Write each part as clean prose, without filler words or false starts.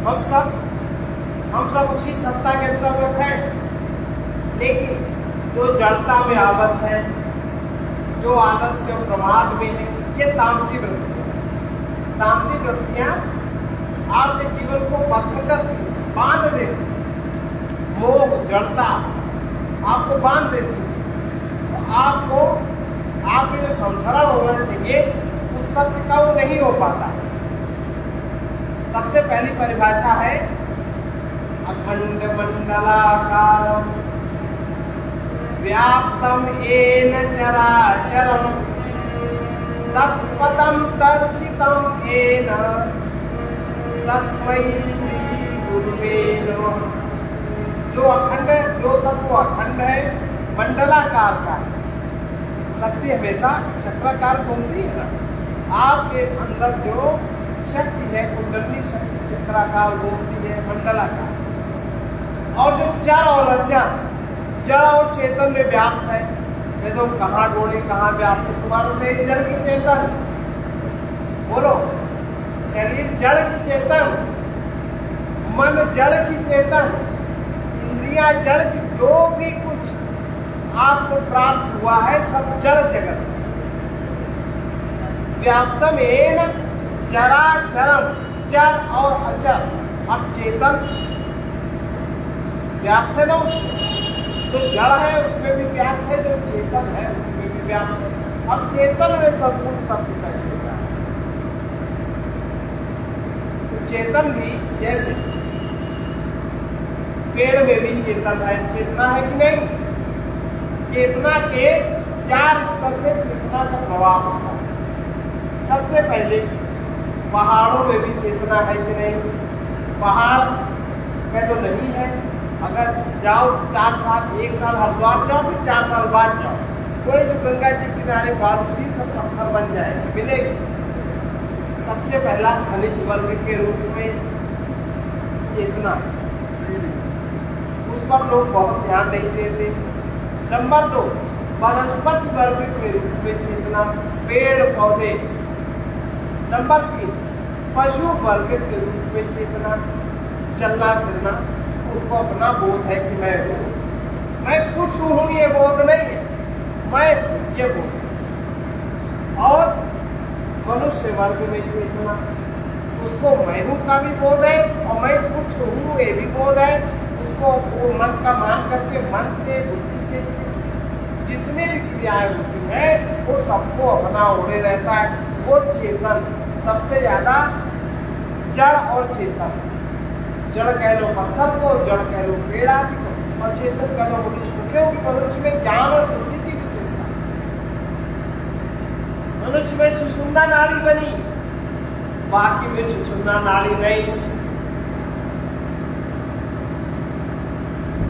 हम सब उसी सत्ता के अंतर्गत हैं, लेकिन जो जड़ता में आबद्ध है, जो आलस्य और प्रमाद में है, ये तामसी वृत्तियां आपके जीवन को बद्ध कर बांध देती, मोह जड़ता आपको बांध देती, तो आपके जो संसार होना चाहिए उस सत्य का वो नहीं हो पाता। सबसे पहली परिभाषा है अखंड मंडलाकारं व्याप्तम येन चराचरं तत्पदं दर्शितं येन तस्मै श्री गुरुवे नमः। जो अखंड है, जो तत्व अखंड है, मंडलाकार का है। शक्ति हमेशा चक्राकार घूमती है ना। आपके अंदर जो शक्ति है, कुंडली शक्ति चक्राकार घूमती है, मंडलाकार। और जो चर और अचर, जड़ और चेतन में व्याप्त है। ये तो कहाँ डोले कहाँ व्याप्त है, तुम्हारा शरीर जड़ की चेतन, बोलो, शरीर जड़ की चेतन, मन जड़ की चेतन, इंद्रियां जड़ की, जो भी कुछ आपको प्राप्त हुआ है सब जड़ जगत। व्याप्तम येन चराचरम, चर और अचर। अब चेतन व्याप्त है ना, उसमें जो जड़ है उसमें भी व्याप्त है, जो चेतन है उसमें भी व्याप्त है। अब चेतन में संपूर्ण तत्व कैसे होता है? तो चेतन भी जैसे पेड़ में भी चेतन है, चेतना है कि नहीं? चेतना के 4 स्तर से चेतना का प्रवाह होता है। सबसे पहले पहाड़ों में भी चेतना है कि नहीं? पहाड़ में तो नहीं है, अगर जाओ 4 साल, 1 साल हरिद्वार जाओ, फिर 4 साल बाद जाओ, कोई जो गंगा जी किनारे बालू सब पत्थर बन जाएगी, मिलेगी। सबसे पहला खनिज वर्ग के रूप में चेतना, उस पर लोग बहुत ध्यान नहीं देते। नंबर 2, वनस्पति वर्ग के रूप में चेतना, पेड़ पौधे। नंबर 3, पशु वर्ग के रूप में चेतना, चलना फिरना, उनको अपना बोध है कि मैं कुछ हूँ, ये बोध नहीं है, मैं ये बोध। और मनुष्य वर्ग में चेतना, उसको मैं हूँ का भी बोध है और मैं कुछ हूँ ये भी बोध है। उसको वो मन का मान करके मन से, बुद्धि से जितने भी क्रियाएं होती हैं वो सबको अपना ओढ़े रहता है। वो चेतन सबसे ज्यादा जड़ और चेतन, जड़ कह लो पत्थर को, जड़ कह लो पेड़ आदि को, और चेतन कह लो मनुष्य को। क्योंकि मनुष्य में ज्ञान और बुद्धि की भी चेतना, मनुष्य में सुषुम्ना नाड़ी बनी, बाकी में सुषुम्ना नाड़ी नहीं।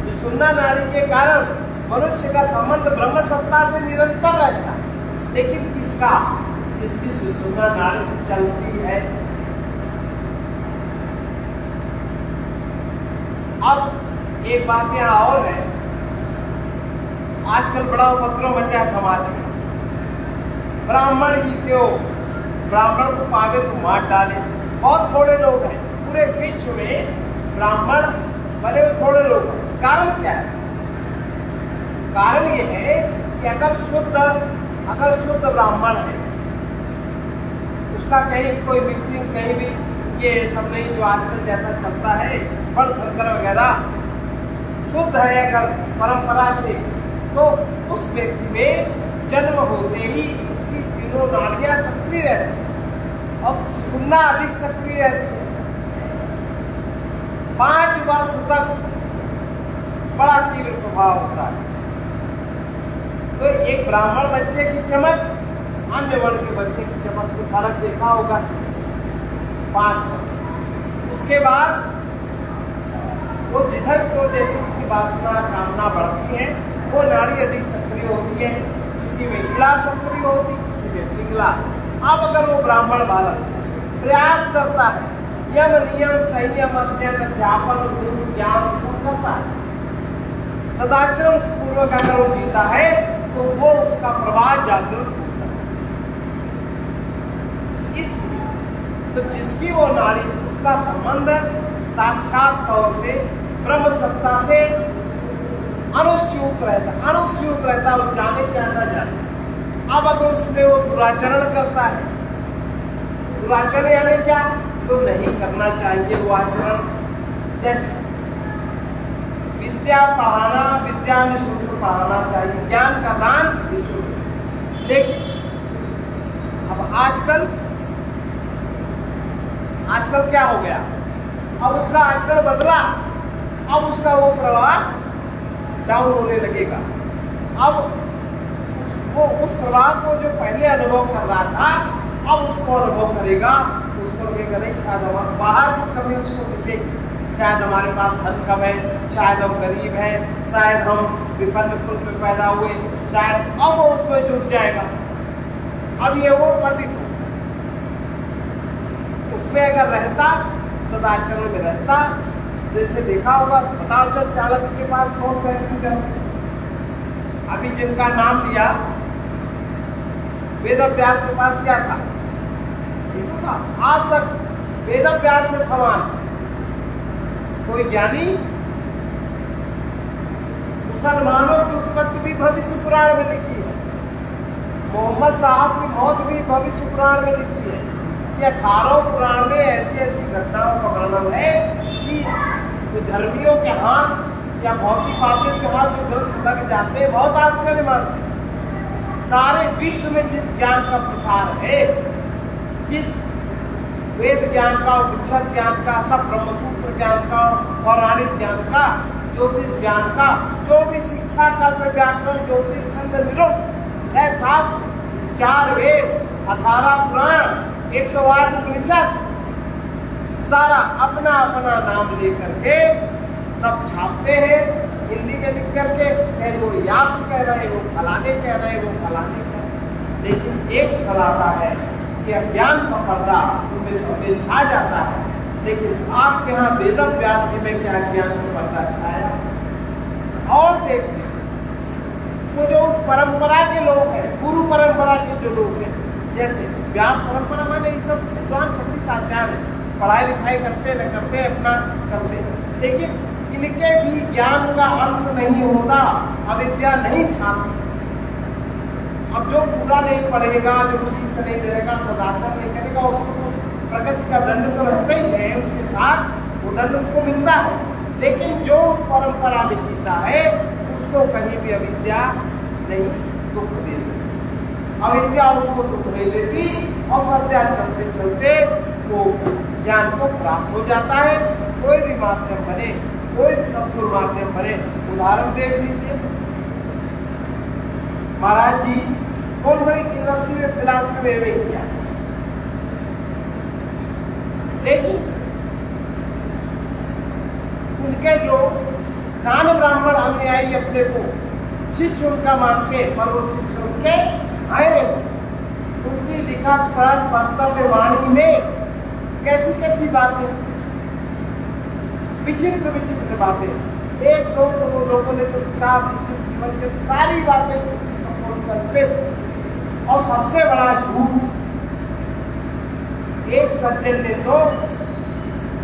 सुषुम्ना नाड़ी के कारण मनुष्य का संबंध ब्रह्म सत्ता से निरंतर रहता है, लेकिन किसका? जिसकी सुषुम्ना नाड़ी चलती है। अब एक बात यहाँ और है, आजकल बड़ा उपद्रव मचा है समाज में। ब्राह्मण ही क्यों, ब्राह्मण को पावे तो मार डाले। बहुत थोड़े लोग हैं पूरे विश्व में, ब्राह्मण भले थोड़े लोग हैं। कारण क्या है? कारण ये है कि अगर शुद्ध ब्राह्मण है, उसका कहीं कोई मिक्सिंग कहीं भी ये सब नहीं जो आजकल जैसा चलता है, फल शंकर वगैरह, शुद्ध है अगर परंपरा से, तो उस व्यक्ति में जन्म होते ही उसकी तीनों नाड़ियां सक्रिय रहती है और सुनना अधिक सक्रिय रहती है। 5 वर्ष तक बड़ा तीव्र प्रभाव होता है। तो एक ब्राह्मण बच्चे की चमक अन्य वर्ण के बच्चे की चमक में फर्क देखा होगा 5 वर्ष। उसके बाद वो जिधर को जैसे उसकी वासना कामना बढ़ती है, वो नाड़ी अधिक सक्रिय होती है। किसी में इड़ा सक्रिय होती, किसी में पिघला। अब अगर वो ब्राह्मण बालक प्रयास करता है, यम नियम संयम अध्ययन अध्यापन गुरु ज्ञान सब करता है, सदाचरण पूर्वक अगर वो जीता है, तो वो उसका प्रवाह जागृत होता है। इसलिए तो जिसकी वो नाड़ी, उसका संबंध साक्षात तौर से ब्रह्म सत्ता से अनुस्यूत रहता वो जाने क्या ना जाने। अब अगर उसमें वो दुराचरण करता है, दुराचरण यानी क्या, तो नहीं करना चाहिए वो आचरण। जैसे विद्या पढ़ाना, विद्या निःशुल्क पढ़ाना चाहिए, ज्ञान का दान निःशुल्क। लेकिन अब आजकल क्या हो गया, अब उसका आचरण बदला, अब उसका वो प्रवाह डाउन होने लगेगा। अब वो उस प्रवाह को जो पहले अनुभव कर रहा था, अब उसको अनुभव करेगा, उसको लगेगा नहीं शायद हम बाहर की कमी उसको दिखेगी, शायद हमारे पास धन कम है, शायद हम गरीब हैं, शायद हम विपन्न कुल में पैदा हुए, शायद, अब वो उसमें जुट जाएगा। अब ये वो पतित हो, उसमें अगर रहता, सदाचरण में रहता, जैसे देखा होगा बताओ चल चालक के पास कौन बैठने चलते, अभी जिनका नाम लिया वेद व्यास के पास क्या था, देखो था आज तक वेद व्यास के समान कोई ज्ञानी। मुसलमानों की उत्पत्ति भी भविष्य पुराण में लिखी है, मोहम्मद साहब की मौत भी भविष्य पुराण में लिखी है। ये 18 पुराण में ऐसी घटनाओं का वर्णन है कि धर्मियों के हाथ या भौतिकवादियों के हाथ जो ग्रंथ लग जाते हैं, बहुत आश्चर्य मानते हैं। सारे विश्व में जिस ज्ञान का प्रसार है, जिस वेद ज्ञान का, उपनिषद ज्ञान का, सब ब्रह्मसूत्र ज्ञान का, पौराणिक ज्ञान का, ज्योतिष ज्ञान का, जो भी शिक्षा, कल्प, व्याकरण, ज्योतिष, छंद, निरुक्त, 6 7 4 वेद, 18 पुराण, 108 उपनिषद, सारा अपना अपना नाम लेकर के सब छापते हैं हिंदी में लिख करके, वो यास कह रहे हैं, वो फलाने कह रहे हैं, वो फलाने कह रहे हैं। लेकिन एक छलासा है कि अज्ञान का पर्दा उनमें सब छा जाता है। लेकिन आपके यहाँ वेद व्यास जी में क्या ज्ञान का पर्दा छाया। और देखते वो जो उस परंपरा के लोग हैं, गुरु परंपरा के जो लोग हैं, जैसे व्यास परंपरा में ये सब विद्वान पंडित आचार्य पढ़ाई लिखाई करते न करते अपना करते, लेकिन इनके भी ज्ञान का अंत नहीं होता, अविद्या नहीं छापती। अब जो पूरा नहीं पढ़ेगा, जो ठीक से नहीं रहेगा, सदाचार नहीं करेगा, उसको प्रकृति का दंड तो रहता ही है, उसके साथ वो दंड उसको मिलता है। लेकिन जो उस परंपरा में जीता है, उसको कहीं भी अविद्या नहीं दुख देती, अविद्या उसको दुख नहीं देती, और सत्या चलते चलते वो ज्ञान को प्राप्त हो जाता है। कोई भी माध्यम बने, कोई भी सत्पुर माध्यम बने। उदाहरण देख लीजिए, महाराज जी कौन बड़ी यूनिवर्सिटी में फिलॉसफी में एमए किया, लेकिन उनके जो दान ब्राह्मण अनुयायी अपने को शिष्य उनका मानते, पर वो शिष्य उनके आए, उनकी लिखा पढ़ वक्तव्य वाणी में कैसी कैसी बातें, विचित्र विचित्र बातें। एक दो तो वो लोगों ने तो किताब जीवन से सारी बातें करते, और सबसे बड़ा झूठ, एक सज्जन ने तो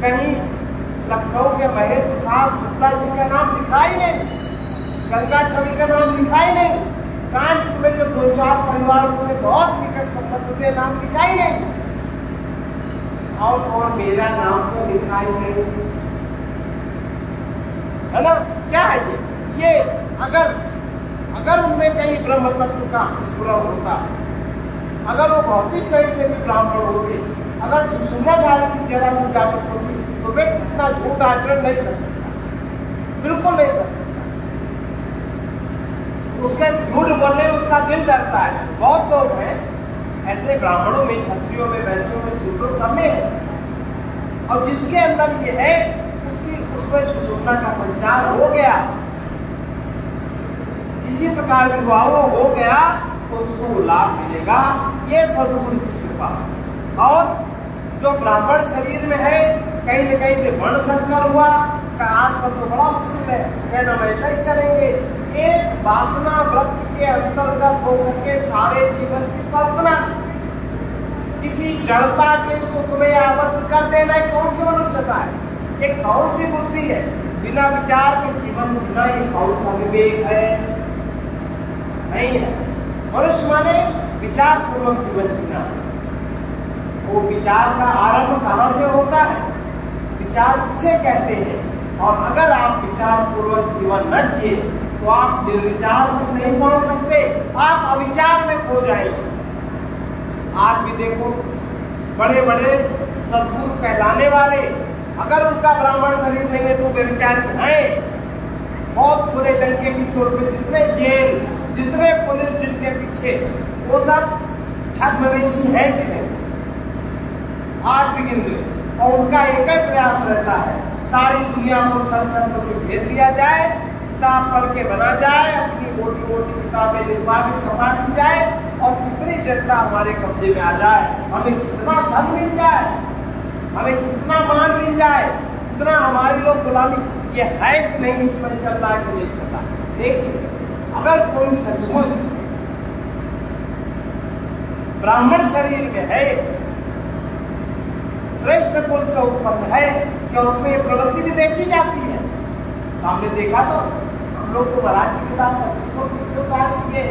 कहीं लखनऊ के महेश प्रसाद गुप्ता जी का नाम लिखा ही नहीं, गंगा छवि का नाम लिखा ही नहीं, कानपुर में जो 2-4 परिवारों से बहुत निकट संबंध थे नाम लिखा ही नहीं, और मेरा नाम तो लिखा ही नहीं, है ना। क्या है ये अगर उनमें कहीं ब्रह्म तत्व का स्फुरण होता, अगर वो भौतिक शरीर से भी ब्राह्मण होते, अगर सुषुम्ना नाड़ी की जगह से जागृत होती, तो वे इतना झूठ आचरण नहीं कर सकता, बिल्कुल नहीं कर सकता। उसके झूठ बोलने में उसका दिल डरता है। बहुत लोग हैं ऐसे, ब्राह्मणों में, क्षत्रियों में, वैश्यों में, शूद्रों सब में, और जिसके अंदर ये है उसमें सुषुम्ना का संचार हो गया, किसी प्रकार विवाह हो गया, तो उसको लाभ मिलेगा। ये सद्गुरु की कृपा। और जो ब्राह्मण शरीर में है, कहीं न कहीं से वर्ण संकर हुआ, आजकल तो बड़ा मुश्किल है, कहना हम ऐसा ही करेंगे। एक वासना वृत्ति के अंतर्गत होकर के सारे जीवन की कल्पना किसी जड़ता के सुख में आबद्ध कर देना कौन सी मनुष्यता है? ये कौन सी बुद्धि है? बिना विचार के जीवन जीना ये कौन सा विवेक है? नहीं है। मनुष्य माने विचार पूर्वक जीवन जीना। वो विचार का आरंभ कहाँ से होता है? विचार किसे कहते हैं? और अगर आप विचार पूर्वक जीवन न जिए तो आप निर्विचार तक नहीं पहुंच सकते, आप अविचार में खो जाएंगे। आज भी देखो बड़े बड़े सद्गुरु कहलाने वाले, अगर उनका ब्राह्मण शरीर नहीं है तो वे विचारी हैं। बहुत खुले जन के पीछे जितने जेल, जितने पुलिस जिनके पीछे, वो सब छद्मवेशी है कि नहीं? आज भी गिन लो। और उनका एक ही प्रयास रहता है, सारी दुनिया को छल से घेर लिया जाए, किताब पढ़ के बना जाए, अपनी मोटी मोटी किताबें लिखवा के छपा दी जाए और कितनी जनता हमारे कब्जे में आ जाए, हमें कितना धन मिल जाए, हमें कितना मान मिल जाए, कितना हमारी लोग गुलामी। ये है कि नहीं? इस पर चल रहा है कि नहीं चल रहा? देखिए, अगर कोई सचमुच ब्राह्मण शरीर में है, श्रेष्ठ कुल से उत्पन्न है, क्या उसमें ये प्रवृत्ति भी देखी जाती है? हमने देखा तो, हम लोग तो महाराज की किताब किए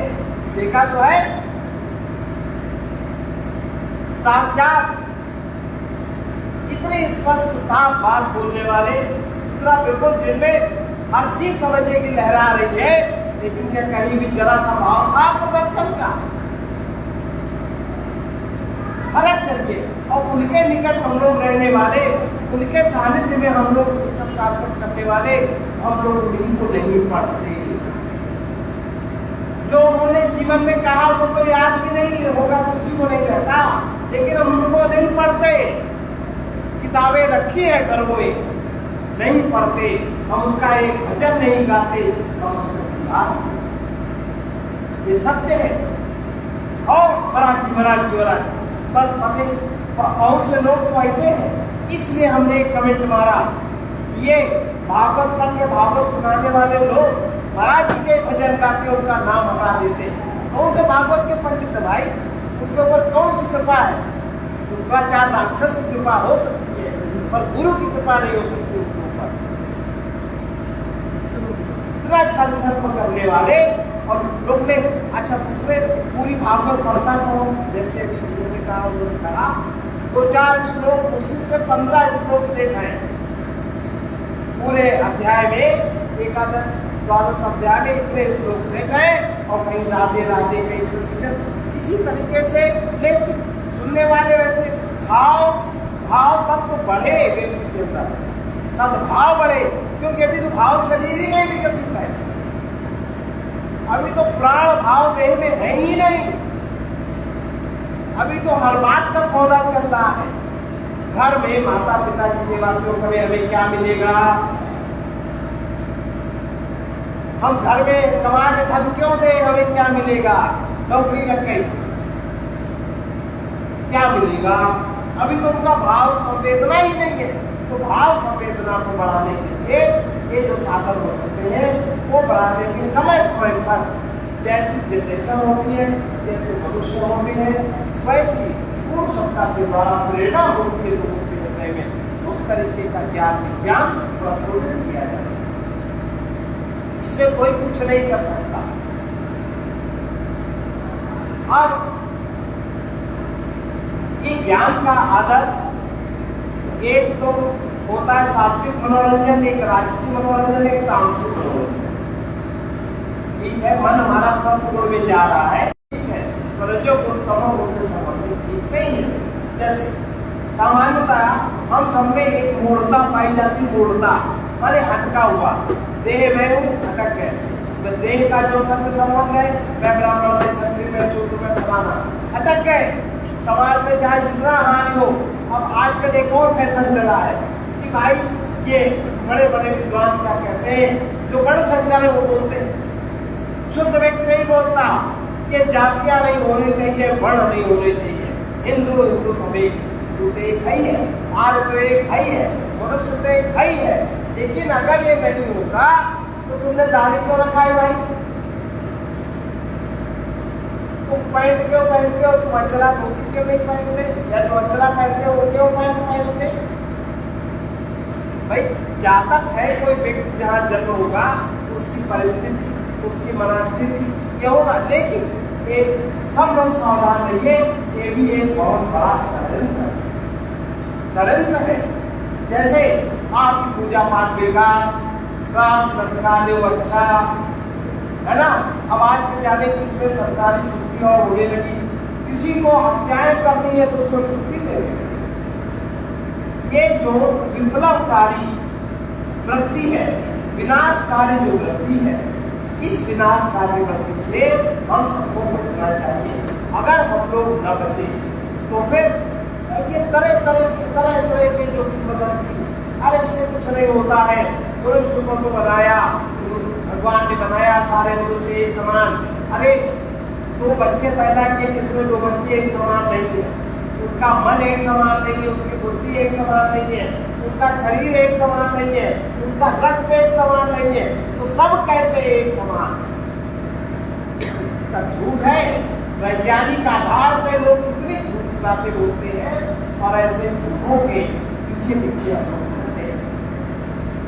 देखा तो है। साक्षात इतने स्पष्ट साफ बात बोलने वाले, इतना बिल्कुल जिनमें हर चीज समझने की लहरा रही है, लेकिन क्या कहीं भी जरा सा भाव था प्रदर्शन का? फर्क करके, और उनके निकट हम लोग रहने वाले, उनके सानिध्य में हम लोग सब कार्य करने वाले, हम लोग उन्हीं को नहीं पढ़ते। जो उन्होंने जीवन में कहा वो तो याद भी नहीं होगा, किसी को नहीं रहता, लेकिन हम उनको नहीं पढ़ते। किताबें रखी है घरों में, नहीं पढ़ते, हम उनका एक भजन नहीं गाते, हम उसको विचार। ये सत्य है। और बराची बस पते बहुत से लोग तो ऐसे हैं, इसलिए हमने एक कमेंट मारा, ये भागवत पढ़ के भागवत सुनाने वाले लोग महाराज जी के भजन गाते उनका नाम हटा देते हैं। कौन से भागवत के पंडित है भाई? उनके ऊपर कौन सी कृपा है? शुक्राचार्य राक्षस की कृपा हो सकती है, पर गुरु की कृपा नहीं हो सकती उनके ऊपर। इतना छल करने वाले, और लोग ने अच्छा दूसरे पूरी भागवत पढ़ता कौन? जैसे अभी उन्होंने कहा, उन्होंने कहा 2-4 श्लोक, मुश्किल से 15 श्लोक से हैं पूरे अध्याय में, एकादश द्वादश अध्याय में इतने श्लोक से गए, और कहीं राधे राधे, कहीं कृष्ण, इसी तरीके से। लेकिन सुनने वाले वैसे भाव तक तो बढ़े व्यक्ति के अंदर, सद्भाव बढ़े, क्योंकि अभी तो भाव शरीर ही नहीं विकसित है, अभी तो प्राण भाव देह में है ही नहीं, अभी तो हर बात का सौदा चल रहा है। घर में माता पिता की सेवा क्यों करें, हमें क्या मिलेगा? हम घर में कमा के धन क्यों दे, हमें क्या मिलेगा? नौकरी लग गई, क्या मिलेगा? अभी तो उनका भाव संवेदना ही नहीं है। तो भाव संवेदना को बढ़ाने के लिए ये जो साधन हो सकते हैं, वो बढ़ाने की समय समय पर जैसी जनरेशन होती है, जैसे मनुष्य होते हैं, वैसी पूर्ण सत्ता के द्वारा प्रेरणा होती है लोगों के हृदय में, उस तरीके का ज्ञान विज्ञान प्रबोधित किया जाए। इसमें कोई कुछ नहीं कर सकता। अब ये ज्ञान का आदर एक तो होता है सात्विक मनोरंजन, एक राजसी मनोरंजन, एक तामसिक मनोरंजन। ठीक है, मन हमारा सब गुण में जा रहा है, ठीक है, पर जो गुण तमो गुण से संबंधित ठीक नहीं है। जैसे सामान्यतः हम सब में एक मूर्ता पाई जाती, मूर्ता माने हटका हुआ, देह में हूँ अटक गए, तो देह का जो सत्य संबंध है, मैं ब्राह्मण में, क्षत्रिय में, शूद्र में, फलाना, अटक गए। समाज में चाहे जितना हानि हो, अब आजकल एक और फैशन चला है कि भाई ये बड़े बड़े विद्वान क्या कहते हैं, जो बड़े संख्या है वो बोलते हैं, शुद्ध व्यक्ति नहीं बोलता कि जातियां नहीं होनी चाहिए, वर्ण नहीं होने चाहिए, हिंदू हिंदू सब एक एक है, आर्य तो एक है, मनुष्य तो एक है। लेकिन अगर ये नहीं होता तो तुमने दाढ़ी क्यों रखा है भाई? तुम पैंट क्यों पहनते हो? तुम अचला धोती क्यों नहीं पहनते? या जो अचला पहनते हो वो क्यों पैंट पहनते? भाई जातक है कोई व्यक्ति जहाँ जन्म होगा उसकी परिस्थिति, उसकी मनस्थिति ये होगा, लेकिन एक संभ्रम सावधान रहिए, ये भी एक बहुत बड़ा षड्यंत्र है। जैसे आपकी पूजा पाठ बेकार, क्लास नटकाले अच्छा है ना, अब आज के जाने कि इसमें सरकारी छुट्टी और होने लगी, किसी को हत्याएं करनी है तो उसको छुट्टी देंगे। ये जो विप्लवकारी वृत्ति है, विनाशकारी जो वृत्ति है, इस विनाशकारी वृत्ति से हम सबको बचना चाहिए। अगर हम लोग न बचे तो फिर ये तरह तरह के जो किंवदंती, अरे इससे कुछ नहीं होता है, मनुष्य को बनाया भगवान ने, बनाया सारे मनुष्य एक समान। अरे 2 बच्चे पैदा किए जिसमें 2 बच्चे एक समान नहीं है, उनका मन एक समान नहीं है, उनकी बुद्धि एक समान नहीं है, उनका शरीर एक समान नहीं है, उनका रक्त एक समान नहीं है, तो सब कैसे एक समान? सब झूठ है। वैज्ञानिक आधार पे लोग कितनी झूठी बातें बोलते हैं और ऐसे झूठों के पीछे हम लोग चलते हैं,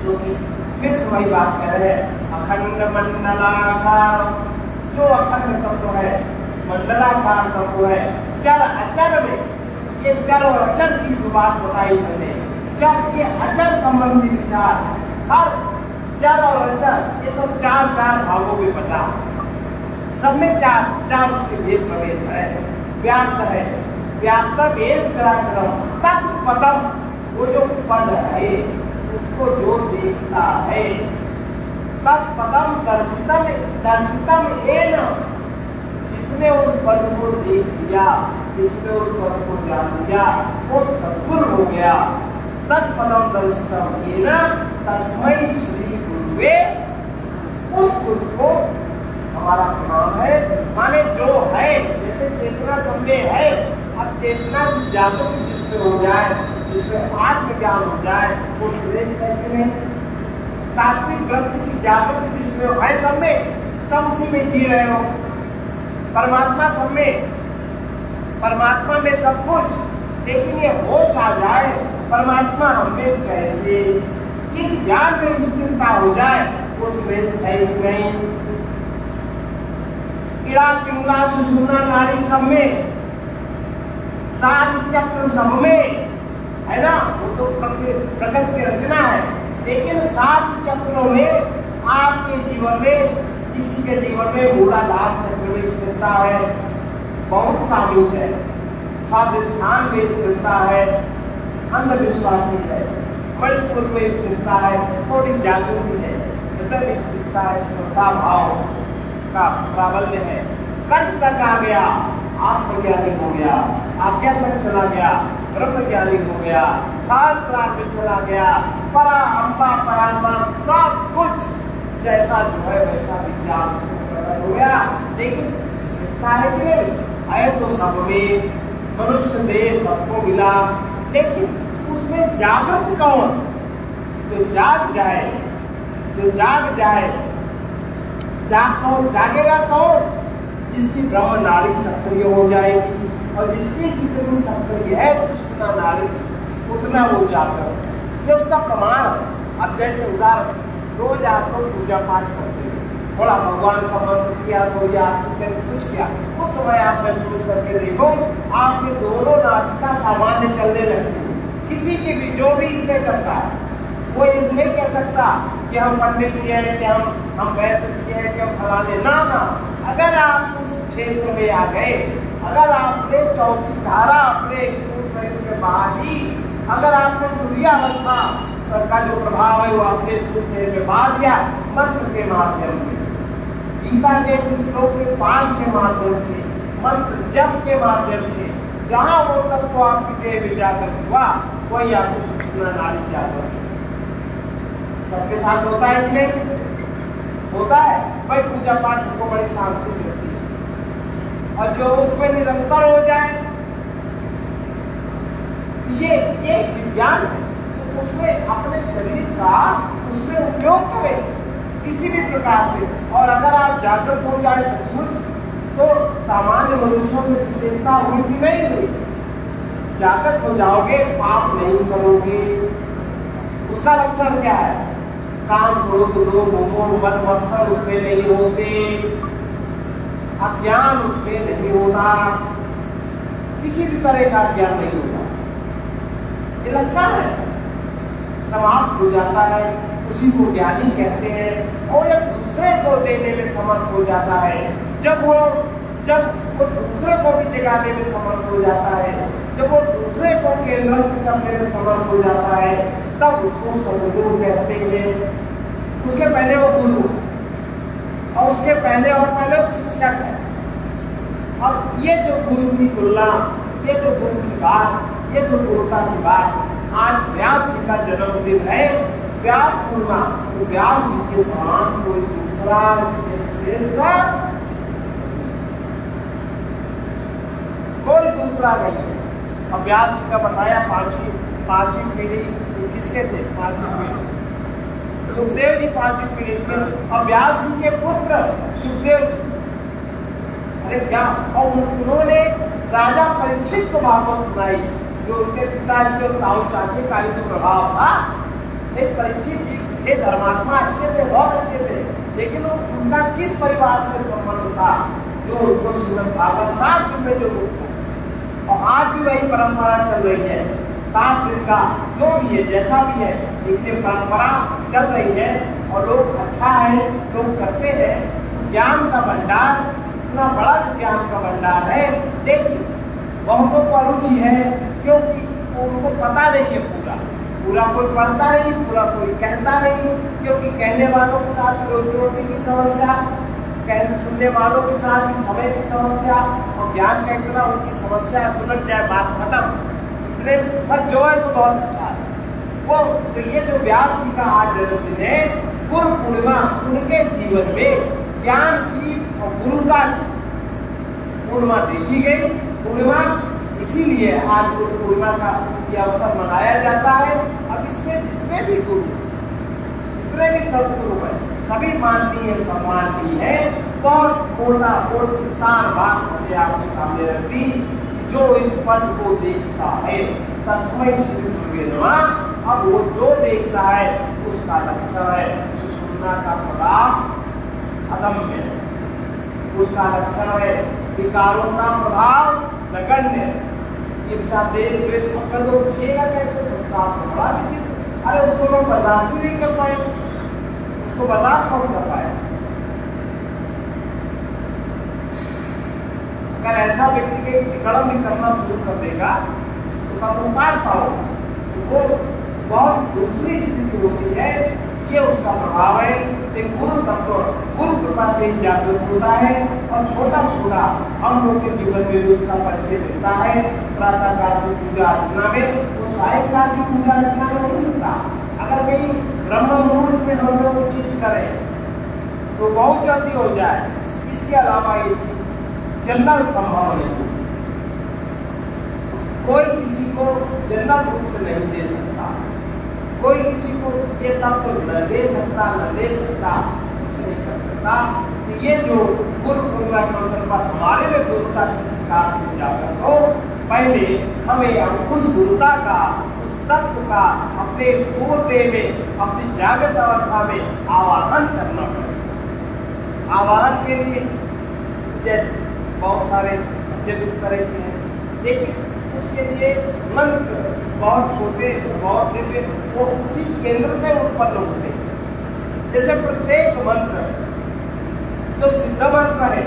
जो कि फिर से वही बात कह रहे हैं, अखंड मंडलाकार, जो अखंड तत्व है, मंडलाकार तत्व है, चर अचर में, ये चर और अचर की जो बात बताई मैंने, चर के अचर संबंधी विचार, सर चर और अचर ये सब 4 भागों में बटा, सब में 4 उसके भेद प्रभेद है। व्याप्त है, व्याप्त भेद चराचरम, तत् पदम, वो जो पद है उसको जो देखता है, तत्पदम दर्शितम, दर्शितम एन, जिसने उस पद को देख लिया, जिसने उस पद को जान लिया, वो सद्गुरु हो गया। तत्पदम दर्शितम एन तस्मै श्री गुरुवे, उस गुरु को हमारा प्रणाम है। माने जो है, जैसे चेतना सबने है, अब चेतना की जागृति जिसमें हो जाए, जिसमें आत्मज्ञान हो जाए, वो श्रेष्ठ है कि नहीं? सात्विक वृत्ति की जागृति जिसमें है, सब में, सब उसी में जी रहे हो। परमात्मा सब में, परमात्मा में सब कुछ, लेकिन ये होश आ जाए परमात्मा हमें कैसे, इस ज्ञान में स्थिरता हो जाए, वो श्रेष्ठ है कि नहीं? कीड़ा पिंगला सुषुम्ना नाड़ी सब में, 7 चक्र सब में है ना, वो तो प्रकृति की रचना है, लेकिन 7 चक्रों में आपके जीवन में, किसी के जीवन में मूलाधार चक्र में स्थिरता है, बहुत काबिल है, स्वाधिष्ठान में स्थिरता है, अंधविश्वासी है, मणिपुर में स्थिरता है, थोड़ी जागृति है, हृदय में स्थिरता है, श्रद्धा भाव का प्राबल्य है, कंठ तक आ गया, आत्मज्ञानी हो गया, आज्ञा तक चला गया, ब्रह्म ज्ञानी हो गया, शास्त्रार्थ में चला गया, परा अम्बा परात्मा सब कुछ जैसा जो है वैसा विज्ञान हो गया। लेकिन विशेषता है कि है तो सब में, मनुष्य देह सबको मिला, लेकिन उसमें जागृत कौन? जो जाग जाए, जो जाग जाए, जागेगा कौन? जिसकी ब्रह्म नाड़ी सक्रिय हो जाएगी, और जिसकी जितनी सक्रिय है सुषुम्ना नाड़ी उतना वो जागृत, ये उसका प्रमाण है। अब जैसे उदाहरण, रोज आप लोग पूजा पाठ करते हैं, थोड़ा भगवान का मंत्र किया, कोई आपने कुछ किया, उस समय आप महसूस करके देखो आपके दोनों नासिका सामान्य चलने लगती है। किसी की भी, जो भी इसमें करता है, वो ये नहीं कह सकता कि हम पंडित जी हैं, कि हम वैसे किए हैं, कि हम फलाने ना। अगर आप उस क्षेत्र में आ गए, अगर आपने चौथी धारा अपने स्थूल शरीर के बाहर ही, अगर आपने तुरीयावस्था का जो प्रभाव है वो अपने स्थूल शरीर में बाहर दिया, मंत्र के माध्यम से, गीता के श्लोक के पाठ के माध्यम से, मंत्र जप के माध्यम से, जहाँ वो तत्व आपकी देह में जागृत हुआ, वही आपको सुषुम्ना नाड़ी जागृत। सबके साथ होता है कि नहीं? होता है भाई। पूजा पाठ हमको बड़ी शांति मिलती है, और जो उसमें निरंतर हो जाए, ये विज्ञान है, तो उसमें अपने शरीर का उसमें उपयोग करें किसी भी प्रकार से। और अगर आप जागृत हो जाए सचमुच, तो सामान्य मनुष्यों से विशेषता हुई कि नहीं हुई? जागृत हो जाओगे, पाप नहीं करोगे, उसका लक्षण क्या है? काम, क्रोध, लोभ, मोह, मद, मत्सर उसमें नहीं होते, अज्ञान उसमें नहीं होता, किसी भी तरह का ज्ञान नहीं होता। ये लक्षण है, समाप्त हो जाता है, उसी को ज्ञानी कहते हैं। और एक दूसरे को देने में समर्थ हो जाता है। जब वो दूसरे को भी जगाने में समर्थ हो जाता है, जब वो दूसरे को केंद्रस्थ करने में समर्थ हो जाता है, तब उसको सद्गुरु कहते हैं। उसके पहले वो गुरु, और उसके पहले और पहले वो शिक्षक है। अब ये जो गुरु की तुलना, ये जो गुरु की बात, ये जो गुरुता की बात, आज व्यास जी का जन्मदिन है, व्यास पूर्णिमा, तो व्यास जी के समान कोई दूसरा श्रेष्ठ कोई दूसरा नहीं है। अब व्यास जी का बताया पांचवी पीढ़ी किसके थे? पांचवी पीढ़ी सुखदेव जी पांचवी पीढ़ी के। अब व्यास जी के पुत्र सुखदेव जी, अरे क्या, और उन्होंने राजा परीक्षित को भागवत सुनाई, जो उनके पिता जी और ताऊ चाचे का जो प्रभाव था। एक परीक्षित जी थे, धर्मात्मा अच्छे थे, बहुत अच्छे थे, लेकिन उनका किस परिवार से संबंध था? जो उनको श्रीमद् भागवत 7 दिन में जो रूप था, और आज भी वही परंपरा चल रही है। 7 दिन का जो भी है, जैसा भी है, लेकिन परंपरा चल रही है और लोग अच्छा है, लोग करते हैं। ज्ञान का भंडार, इतना बड़ा ज्ञान का भंडार है, लेकिन बहुतों को अरुचि है, क्योंकि उनको पता नहीं है पूरा कोई पढ़ता नहीं, पूरा कोई कहता नहीं, क्योंकि कहने वालों के साथ रोजी रोटी की समस्या, सुनने वालों के साथ भी समय की समस्या, और ज्ञान का इतना उनकी समस्या सुलझ जाए, बात खत्म। इतने पर जो है सो बहुत अच्छा है वो। तो ये जो व्यास जी का आज जन्मदिन है, गुरु पूर्णिमा, उनके जीवन में ज्ञान की और गुरुता की पूर्णिमा देखी गई। पूर्णिमा इसीलिए आज गुरु पूर्णिमा का ये अवसर मनाया जाता है। अब इसमें जितने भी गुरु, जितने भी सदगुरु हैं, सभी माननीय सम्माननीय है। बहुत मोटी किसान बात मुझे आपके सामने रख दी, जो इस पद को देखता है तस्मै श्री गुरुवे नमः। अब वो जो देखता है उसका लक्षण है सुषुम्ना का प्रभाव अदम्य, उसका लक्षण है विकारों का प्रभाव नगण्य। इच्छा देख देख अगर वो छेगा कैसे सकता आपको बड़ा, लेकिन अरे उसको लोग बर्दाश्त ही नहीं कर पाए, उसको बर्दाश्त कौन कर पाए? अगर ऐसा व्यक्ति के कड़म भी करना शुरू कर देगा तो कब उपाय पाओ, तो वो बहुत दूसरी स्थिति होती है। ये उसका प्रभाव है। एक गुरु तत्व गुरु कृपा से ही जागृत होता है, और छोटा छोटा हम लोग के जीवन में भी उसका परिचय मिलता है। प्रातः काल की पूजा अर्चना में, वो सायंकाल की पूजा अर्चना में नहीं मिलता। अगर कहीं ब्रह्म मुहूर्त में हम लोग चीज करें तो बहुत जल्दी हो जाए। इसके अलावा ये जनरल संभव नहीं, कोई किसी को जनरल रूप से नहीं दे सकता, कोई किसी को ये तत्व न दे सकता, न ले सकता, कुछ नहीं कर सकता। तो ये जो गुरु पूर्णिमा के अवसर पर हमारे में गुरुता किस प्रकार से जागृत हो, पहले हमें उस गुरुता का, उस तत्व का अपने पूर्व में, अपनी जागृत अवस्था में आवाहन करना पड़ेगा। आवाहन के लिए जैसे बहुत सारे जब इस तरह के हैं, लेकिन उसके लिए मंत्र बहुत छोटे, बहुत दिव्य, वो उसी केंद्र से उत्पन्न होते हैं। जैसे प्रत्येक मंत्र जो सिद्ध मंत्र है,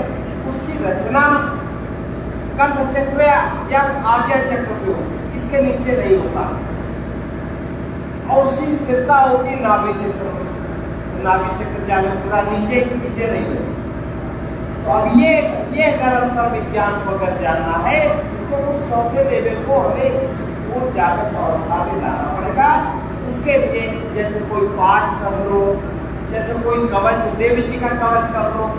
उसकी रचना कंठ चक्र या आज्ञा चक्र से होती, इसके नीचे नहीं होता, और उसकी स्थिरता होती है नाभि चक्र में। नाभि चक्र जागृत पूरा नीचे की चीजें नहीं होती। तो अब ये अगर अंतर विज्ञान को अगर जानना है तो उस चौथे लेवल को हमें इस पूर्ण जागृत अवस्था में लाना पड़ेगा। उसके लिए जैसे कोई पाठ कर लो, जैसे कोई कवच, देवी जी का कवच कर लो,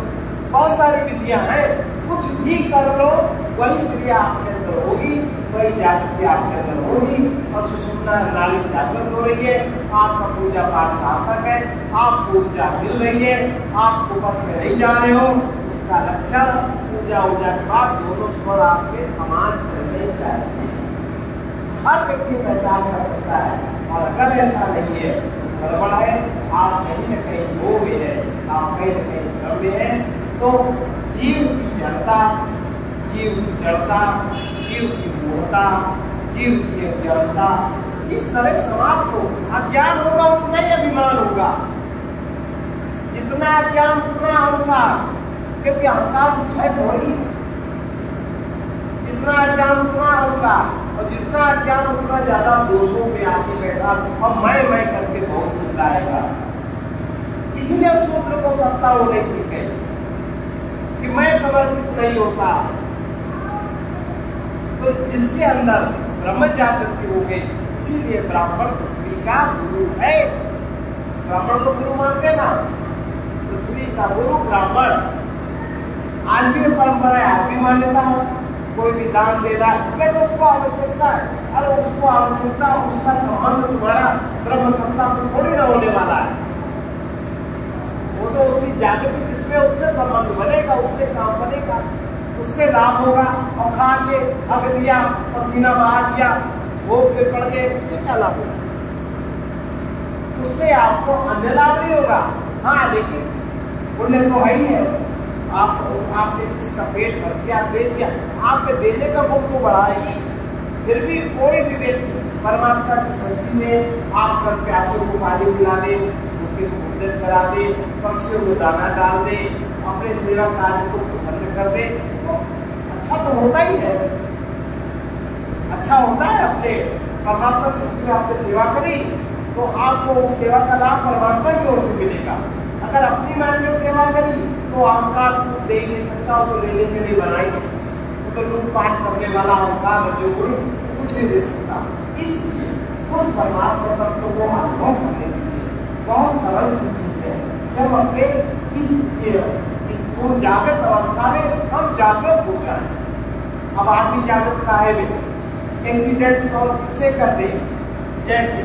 बहुत सारी विधियां हैं, कुछ भी कर लो, वही क्रिया आपके अंदर होगी, वही जागृति आपके अंदर होगी, और सुषुम्ना नाड़ी जागृत हो रही है। आपका पूजा पाठ सार्थक है, आपको ऊर्जा मिल रही है, आप ऊपर में नहीं जा रहे हो। उसका लक्षण पूजा के बाद दोनों स्वर आपके समान चलने चाहिए, हर व्यक्ति पहचान कर सकता है। और अगर ऐसा नहीं है, गड़बड़ है, आप कहीं न कहीं वो भी है, आप कहीं न कहीं भ्रम में है, तो जीव की जड़ता, जीव की मूर्खता, जीव की अज्ञानता इस तरह समाप्त हो। अज्ञान होगा उतना ही अभिमान होगा, जितना अज्ञान उतना अहंकार, क्योंकि अहंकार कुछ है थोड़ी। जितना अज्ञान उतना अहंकार, और जितना अज्ञान उतना ज्यादा दोषों पे आके बैठा और मैं करके बहुत चिल्लाएगा। इसीलिए सूत्र को सत्ता वो नहीं ठीक है कि मैं समर्पित नहीं होता। तो जिसके अंदर ब्रह्म जागृति हो गई, इसीलिए ब्राह्मण पृथ्वी का गुरु है। ब्राह्मण को गुरु मानते ना, पृथ्वी का गुरु ब्राह्मण। आज भी परंपरा है, आज भी मान्यता है। कोई भी दान दे रहा है, क्या तो उसको आवश्यकता है। अरे उसको आवश्यकता, उसका संबंध तुम्हारा ब्रह्म सत्ता से थोड़ी ना होने वाला है। वो तो उसकी जागृति जिसमें उससे संबंध बनेगा, उससे काम बनेगा, उससे लाभ होगा। और खा के हक दिया, पसीना बहा दिया, वो फिर पड़ गए, उससे क्या लाभ होगा? उससे आपको अन्य लाभ नहीं होगा। हाँ, लेकिन पुण्य तो है ही है। आपने किसी का पेट भर दिया, दे दिया, आपके देने का गुण तो बढ़ाएगी। फिर भी कोई भी व्यक्ति परमात्मा की सृष्टि में आप कर प्यासों को पानी पिला दे, उनके भोजन करा दे, पक्षियों को दाना डाल दे, अपने सेवा कार्य को प्रसन्न कर दे, तो अच्छा तो होता ही है। अच्छा होता है। अपने परमात्मा सृष्टि में आपने सेवा करी तो आपको उस सेवा का लाभ परमात्मा की ओर से मिलेगा। अगर अपनी मान में सेवा करी तो अहंकार दे ही नहीं सकता, वो लेने के लिए बनाई, तो लूटपाट करने वाला अहंकार जो कुछ नहीं दे सकता। इसलिए उस परमात्मा तत्व को अनुभव करने के लिए बहुत सरल सी चीज है। जब अपने इस जागृत अवस्था में हम जागृत हो जाए। अब आदमी जागृत का है एक्सीडेंट और किससे कर दे, जैसे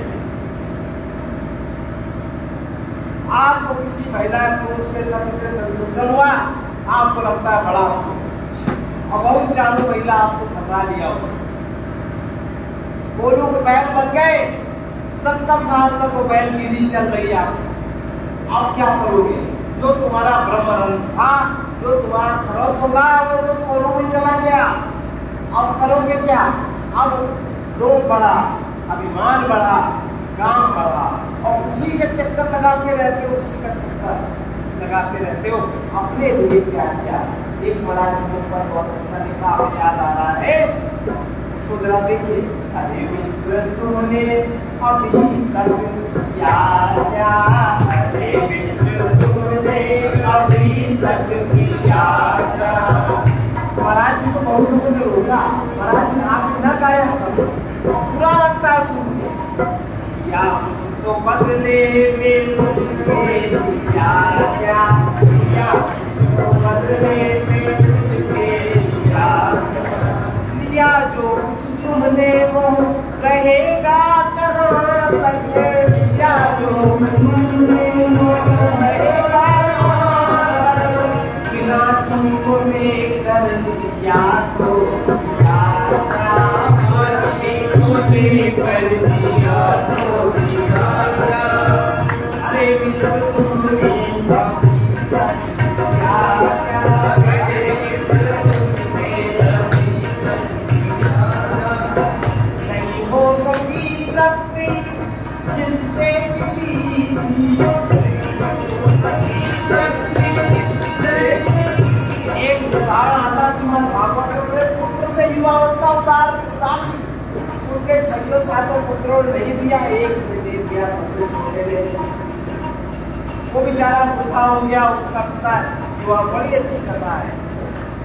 आपको किसी महिला पुरुष के संग से संयोजन हुआ, आपको लगता है बड़ा सुख, और बहुत चालू महिला आपको फंसा लिया हो, दोनों के बैल बन गए, 70 साल तक वो बैलगिरी चल रही है। आप क्या करोगे? जो तुम्हारा ब्रह्मरंग था, जो तुम्हारा सरल स्वभाव है, वो तो कोरों में चला गया। अब करोगे क्या? अब लोभ बढ़ा, अभिमान बढ़ा, काम बढ़ा, और उसी के चक्कर लगाते रहते हो, उसी का चक्कर लगाते रहते हो। अपने लिए क्या किया? एक महाराज के ऊपर बहुत अच्छा लिखा, हमें याद आ रहा है, उसको जरा देखिए। अरे मित्र तुमने अभी तक किया क्या? अरे मित्र तुमने अभी तक किया क्या? महाराज जी को बहुत लोगों ने रोका, महाराज जी आप न गाया, बुरा लगता है सुन के। या तो बदले में मुझके दिया क्या? या तो बदले में मुझके दिया जो कुछ तुमने वो रहेगा कहाँ तक? दिया जो तुमने वो रहेगा बिना तुमको लेकर दिया तो दिया लेकर दिया तो दिया। अरे मित्र तुमने नहीं हो सकी तृप्ति जिससे किसी एक उदाहरण आता श्रीमद् भागवत में, पुत्र से युवावस्था उतार दी, उनके 6 पुत्रों ने नहीं दिया, एक ने दे दिया, सबसे छोटे ने। वो बेचारा बूढ़ा हो गया, उसका पिता युवा बड़ी अच्छी कथा है।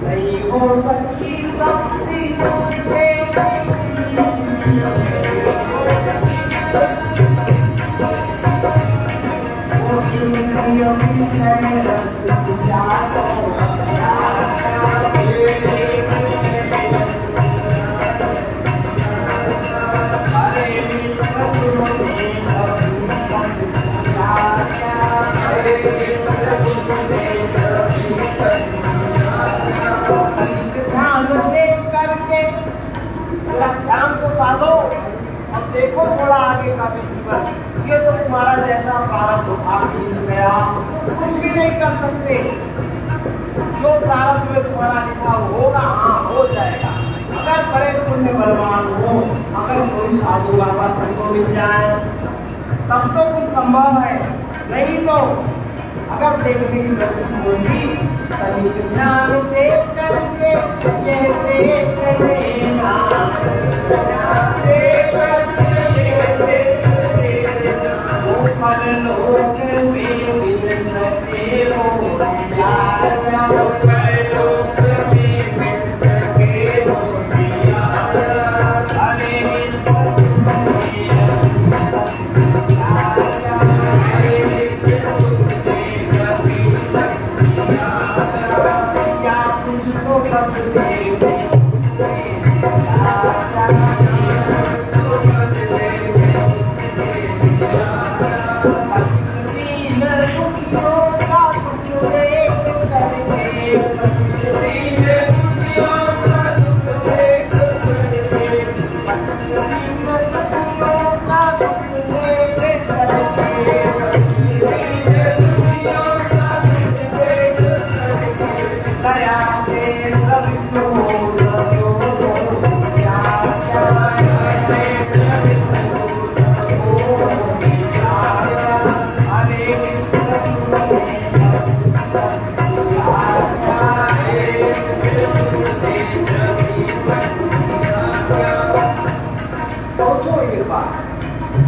नहीं हो सकी तृप्ति जिससे ध्यान को साधो। देखो थोड़ा आगे का भी जीवन, ये तो तुम्हारा जैसा प्रारब्ध भाग मिल गया, कुछ भी नहीं कर सकते। जो प्रारब्ध में तुम्हारा लिखा होगा, हाँ हो जाएगा। अगर बड़े पुण्य बलवान हो, अगर कोई साधु बाबा तुमको मिल जाए तब तो कुछ संभव है, नहीं तो अगर देखने की गलती होगी तनिक ध्यान देख करके यह देख लेना, ध्यान देख परलोक में मिल सके हो प्यार, परलोक में मिल सके हो प्यार। अरे क्या तुझको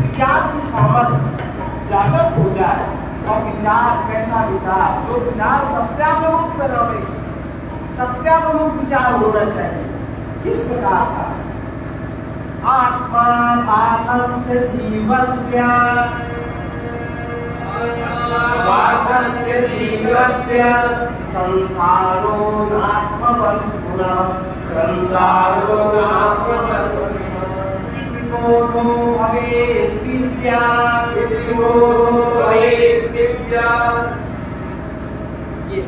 विचार की सामर्थ्य जागृत हो जाए, और विचार कैसा विचार, जो विचार सत्यानुरूप में रहे, सत्यानुरूप विचार होना चाहिए। किस प्रकार का? आत्मा भासस्य जीवस्य, भासस्य जीवस्य संसारो नात्मवस्तुना, संसारो नात्मवस्तुना विमोहो भवेत् विद्या, विमोहो भवेत् विद्या। ये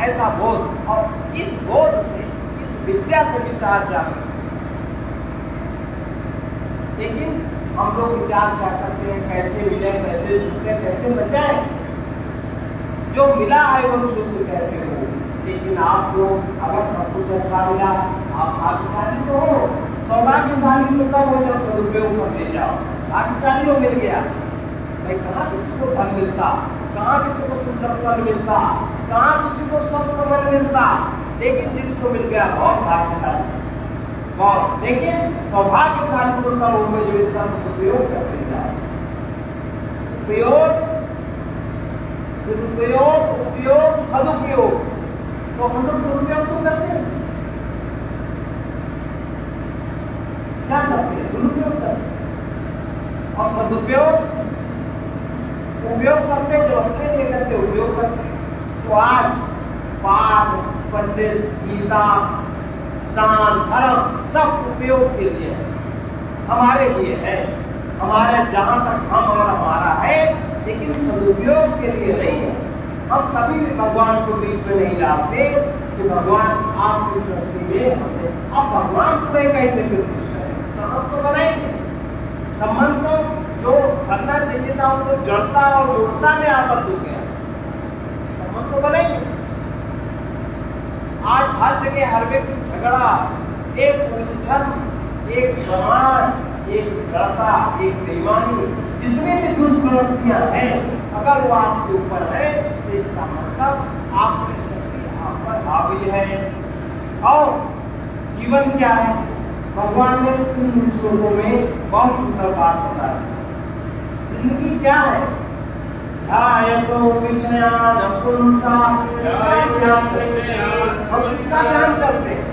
ऐसा बोध, और इस बोध से, इस विद्या से विचार जागृत। लेकिन हम लोग विचार क्या करते हैं, कैसे मिले, कैसे छूटे, कैसे बचाए। जो मिला है वो शुद्ध कैसे हो। लेकिन आपको अगर सब कुछ अच्छा मिला, आप भाग्यशाली तो हो। सौभाग्यशाली तो कब हो जब सदुपयोग कर ले जाओ। भाग्यशाली हो, मिल गया भाई। कहाँ किसी को धन मिलता, कहाँ किसी को सुंदर फल मिलता, कहाँ किसी को स्वस्थ मन मिलता, लेकिन जिसको मिल गया बहुत भाग्यशाली। बहुत, लेकिन सौभाग्यशाली तो तब होंगे जो इसका सदुपयोग करते जाए। उपयोग, दुरुपयोग, उपयोग, सदुपयोग। तो हम लोग दुरुपयोग तो करते हैं, क्या करते हैं? दुरुपयोग करते हैं। और सदुपयोग, उपयोग करते जो अपने लिए करते, उपयोग करते। तो आज पाठ, पंडित, गीता, दान, धर्म सब उपयोग के लिए है, हमारे लिए है, हमारे जहाँ तक हम और हमारा है, लेकिन सदुपयोग के लिए नहीं है। हम कभी भी भगवान को बीच में नहीं लाते कि भगवान आपकी सृष्टि में हमने, अब भगवान तुम्हें कैसे निर्दिष्ट है? संबंध तो बनाएंगे, संबंध तो जो करना चाहिए था उनको जड़ता और मूर्खता में आपत्त हो गया, संबंध तो बनाएंगे। आज हर जगह हर व्यक्ति झगड़ा, एक उलझन, एक समान, एक जड़ता, एक बेईमानी, जितने भी दुष्प्रवृत्तियां हैं, अगर वो आपके ऊपर है तो इसका मतलब आपकी शक्ति आप पर हावी है। और जीवन क्या है? भगवान ने 3 श्लोकों में बहुत सुंदर बात बताया। जिंदगी क्या है? ध्यायतो विषयान पुंसा, हम इसका ध्यान करते हैं।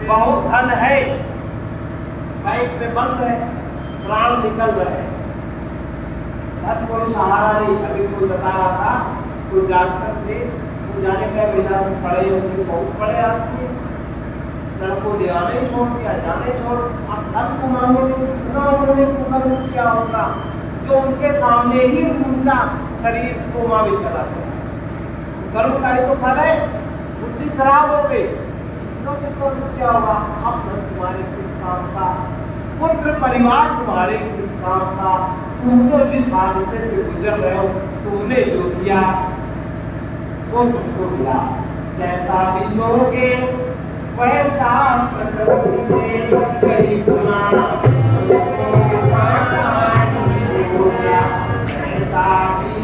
बहुत धन है, बैंक में बंद है, प्राण निकल रहे हैं, धन कोई सहारा नहीं। अभी कोई बता रहा था, कोई डॉक्टर थे, वो जाने का बिना पढ़े होंगे, बहुत पढ़े आदमी, धन को जाने छोड़ दिया, जाने छोड़। अब धन कमाने में कितना उन्होंने कुकर्म किया होगा, जो उनके सामने ही उनका शरीर कोमा में चला गया। कर्म का ही तो फल है, बुद्धि खराब हो गई, तो क्या होगा, अब तुम्हारे किस काम का, पुत्र परिवार तुम्हारे किस काम का, तुम तो जिस हादसे से गुजर रहे हो, तुमने जो किया वो तुमको मिला। जैसा भी लोगे वैसा प्रकृति से कई गुना, जैसा भी लोगे वैसा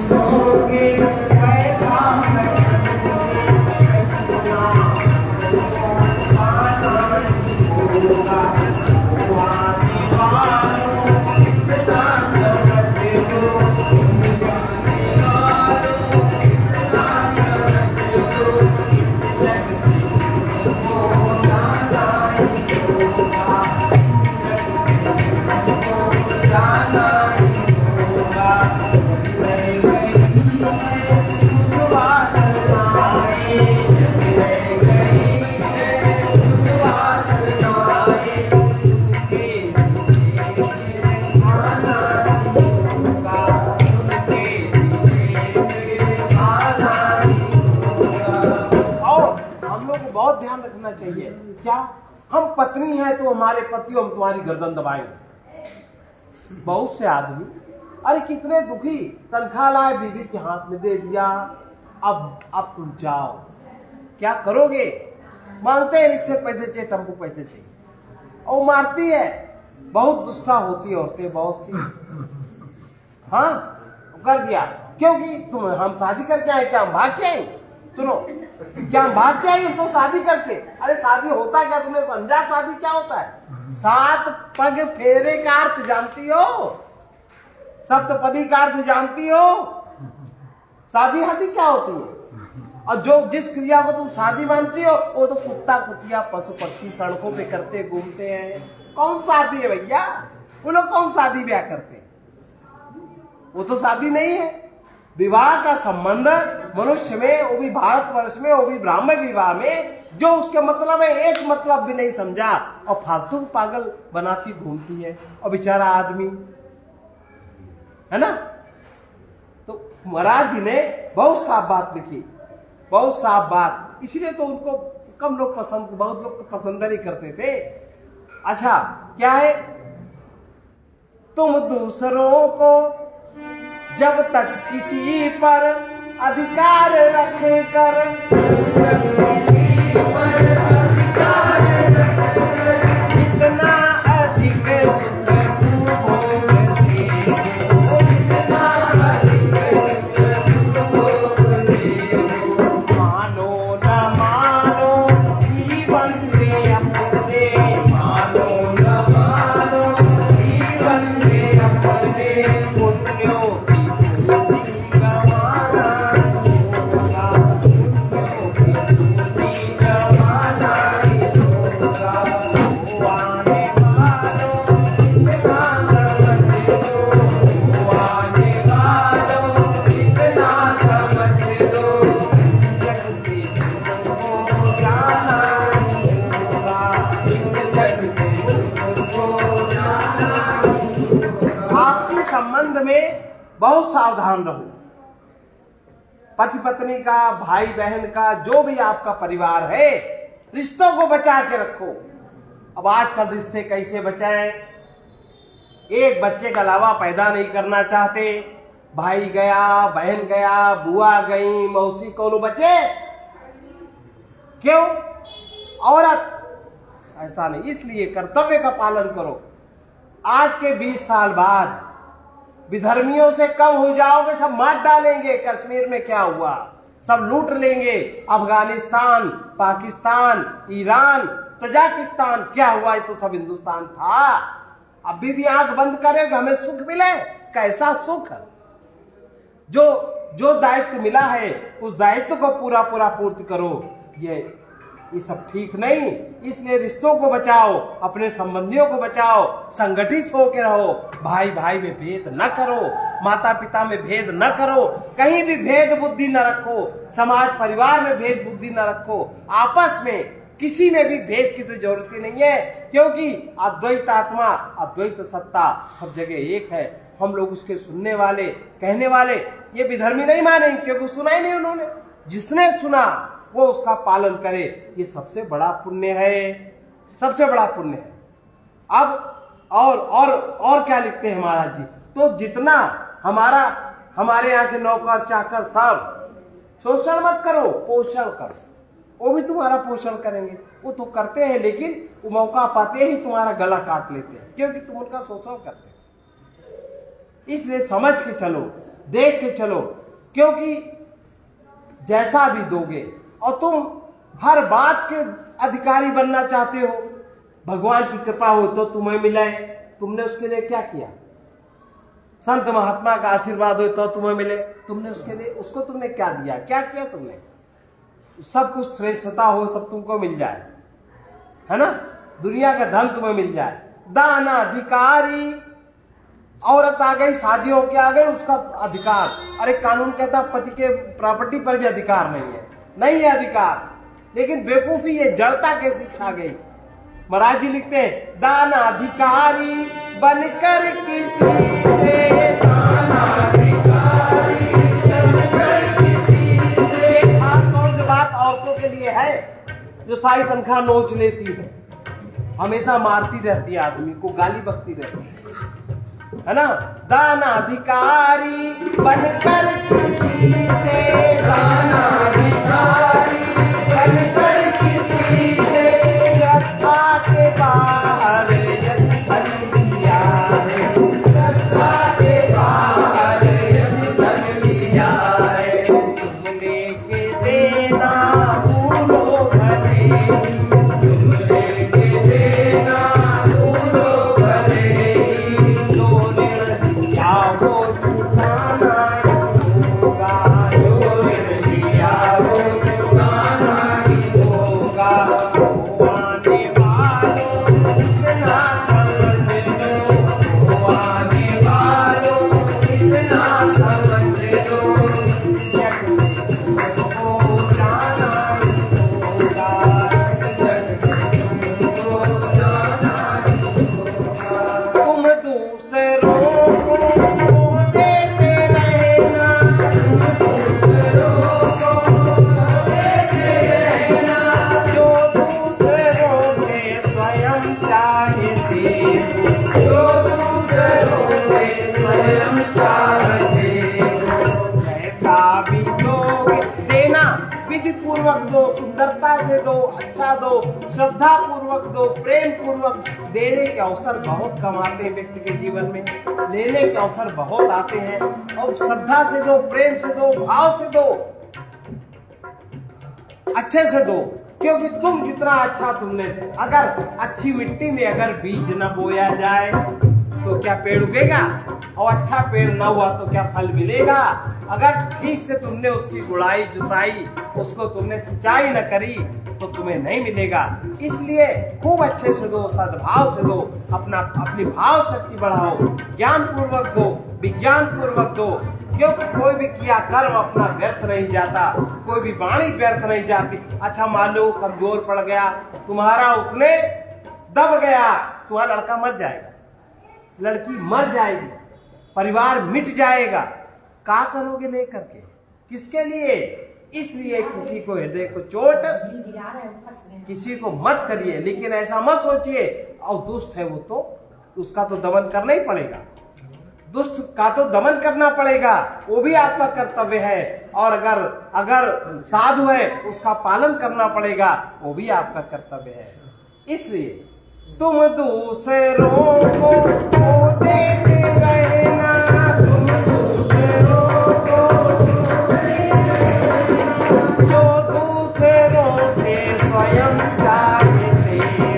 प्रकृति से कई गुना होगा। चाहिए क्या, हम पत्नी हैं तो हमारे पति हम तुम्हारी गर्दन दबाएंगे। बहुत से आदमी अरे कितने दुखी, तनख्वाह लाए बीवी के हाथ में दे दिया, अब तुम जाओ, क्या करोगे? मांगते हैं रिक्शे पैसे चाहिए, टेम्पो पैसे चाहिए, और मारती है। बहुत दुष्टा होती है औरतें, बहुत सी। हाँ कर दिया, क्योंकि तुम हम शादी करके आए, क्या हम भाग के आए? सुनो, क्या हम भाग के आए तो शादी करके? अरे शादी होता क्या, तुमने समझा शादी क्या होता है? 7 पग फेरे का अर्थ जानती हो? सप्तपदी का अर्थ जानती हो? शादी हादी क्या होती है? और जो जिस क्रिया को तुम शादी मानती हो वो तो कुत्ता कुतिया पशु पक्षी सड़कों पे करते घूमते हैं। कौन शादी है भैया? वो लोग कौन शादी ब्याह करते हैं? वो तो शादी नहीं है। विवाह का संबंध मनुष्य में, वो भी भारतवर्ष में, वो भी ब्राह्मण विवाह में, जो उसके मतलब है एक मतलब भी नहीं समझा और फालतू पागल बनाती घूमती है, और बेचारा आदमी है ना। तो महाराज जी ने बहुत साफ बात लिखी, बहुत साफ बात, इसलिए तो उनको कम लोग पसंद, बहुत लोग पसंद नहीं करते थे। अच्छा क्या है, तुम दूसरों को जब तक किसी पर अधिकार रख कर, जितना अधिक सुख तुम भोगते हो, जितना अधिक सुख तुम भोगते हो, मानो न मानो जीवन में अपने, मानो न मानो जीवन में अपने, पुण्यों संबंध में बहुत सावधान रहो। पति पत्नी का, भाई बहन का, जो भी आपका परिवार है, रिश्तों को बचा के रखो। अब आजकल रिश्ते कैसे बचाएं? एक बच्चे का अलावा पैदा नहीं करना चाहते। भाई गया, बहन गया, बुआ गई, मौसी, कौन बचे? क्यों? औरत ऐसा नहीं, इसलिए कर्तव्य का पालन करो। आज के 20 साल बाद विधर्मियों से कम हो जाओगे, सब मार डालेंगे। कश्मीर में क्या हुआ, सब लूट लेंगे। अफगानिस्तान, पाकिस्तान, ईरान, तजाकिस्तान, क्या हुआ? ये तो सब हिंदुस्तान था। अभी भी आंख बंद करेगा हमें सुख मिले? कैसा सुख? जो दायित्व मिला है उस दायित्व को पूरा पूर्ति करो। ये सब ठीक नहीं। इसलिए रिश्तों को बचाओ, अपने संबंधियों को बचाओ, संगठित होकर रहो, भाई भाई में भेद न करो, माता पिता में भेद न करो, कहीं भी भेद बुद्धि न रखो, समाज परिवार में भेद बुद्धि न रखो। आपस में किसी में भी भेद की तो जरूरत ही नहीं है, क्योंकि अद्वैत आत्मा, अद्वैत सत्ता सब जगह एक है। हम लोग उसके सुनने वाले, कहने वाले, ये विधर्मी नहीं मानेंगे, क्योंकि सुना ही नहीं उन्होंने। जिसने सुना वो उसका पालन करे, ये सबसे बड़ा पुण्य है, सबसे बड़ा पुण्य है। अब और क्या लिखते हैं महाराज जी, तो जितना हमारे यहाँ के नौकर चाकर सब शोषण मत करो, पोषण करो, वो भी तुम्हारा पोषण करेंगे। वो तो करते हैं, लेकिन वो मौका पाते ही तुम्हारा गला काट लेते हैं, क्योंकि तुम उनका शोषण करते हैं। इसलिए समझ के चलो, देख के चलो, क्योंकि जैसा भी दोगे, और तुम हर बात के अधिकारी बनना चाहते हो, भगवान की कृपा हो तो तुम्हें मिले, तुमने उसके लिए क्या किया? संत महात्मा का आशीर्वाद हो तो तुम्हें मिले, तुमने उसके लिए उसको तुमने क्या दिया? क्या किया तुमने? सब कुछ श्रेष्ठता हो, सब तुमको मिल जाए, है ना, दुनिया का धन तुम्हें मिल जाए, दान अधिकारी, औरत आ गई, शादी होके आ गई, उसका अधिकार। अरे कानून कहता पति के प्रॉपर्टी पर भी अधिकार नहीं है अधिकार, लेकिन बेवकूफी ये जड़ता कैसी छा गई। महाराज जी लिखते हैं, दान अधिकारी बनकर किसी से, दान अधिकारी बनकर किसी से। खासतौर से बात औरतों के लिए है, जो सारी तनख्वाह नोच लेती है, हमेशा मारती रहती है, आदमी को गाली बकती रहती है ना। दान अधिकारी बनकर किसी से, दान अधिकारी बनकर किसी से, श्रद्धा के बाहर यदि धन लिया है, श्रद्धा के बाहर यदि धन लिया है, तुम लेके देना भूलो भले, तुम लेके देना भूलो भले, जो ऋण लिया वो चुकाना होगा, जो ऋण लिया वो चुकाना होगा। आने वालों इतना समझ लो, आने वालों इतना समझ लो, जग से तुमको जाना होगा, जग से तुमको जाना होगा। तुम दूसरों को देते रहना, दूसरों को देते रहना, जो दूसरों से स्वयं चाहते, जो दूसरों से स्वयं चाहते, ऐसा भी दोगे, देना विधि पूर्वक दो, सुंदरता से दो, अच्छा दो, श्रद्धा पूर्वक दो, प्रेम पूर्वक। देने के अवसर बहुत कम आते हैं व्यक्ति के जीवन में, लेने के अवसर बहुत आते हैं, और श्रद्धा से दो, प्रेम से दो, भाव से दो, अच्छे से दो, क्योंकि तुम जितना अच्छा तुमने, अगर अच्छी मिट्टी में अगर बीज न बोया जाए तो क्या पेड़ उगेगा? और अच्छा पेड़ न हुआ तो क्या फल मिलेगा? अगर ठीक से तुमने उसकी गुड़ाई जुताई, उसको तुमने सिंचाई न करी तो तुम्हें नहीं मिलेगा। इसलिए खूब अच्छे से दो, सद्भाव से दो, अपनी भाव शक्ति बढ़ाओ, ज्ञान पूर्वक दो, विज्ञान पूर्वक दो, क्योंकि कोई भी किया कर्म अपना व्यर्थ नहीं जाता, कोई भी वाणी व्यर्थ नहीं जाती। अच्छा मान लो कमजोर पड़ गया तुम्हारा, उसने दब गया, तुम्हारा लड़का मर जाएगा, लड़की मर जाएगी, परिवार मिट जाएगा, क्या करोगे लेकर के? किसके लिए? इसलिए किसी को हृदय को चोट किसी को मत करिए, लेकिन ऐसा मत सोचिए और दुष्ट है वो तो उसका तो दमन करना ही पड़ेगा, दुष्ट का तो दमन करना पड़ेगा, वो भी आपका कर्तव्य है। और अगर साधु है उसका पालन करना पड़ेगा, वो भी आपका कर्तव्य है। इसलिए तुम दूसरों को देते रहना, तुम दूसरों को, जो दूसरों से स्वयं चाहते हो,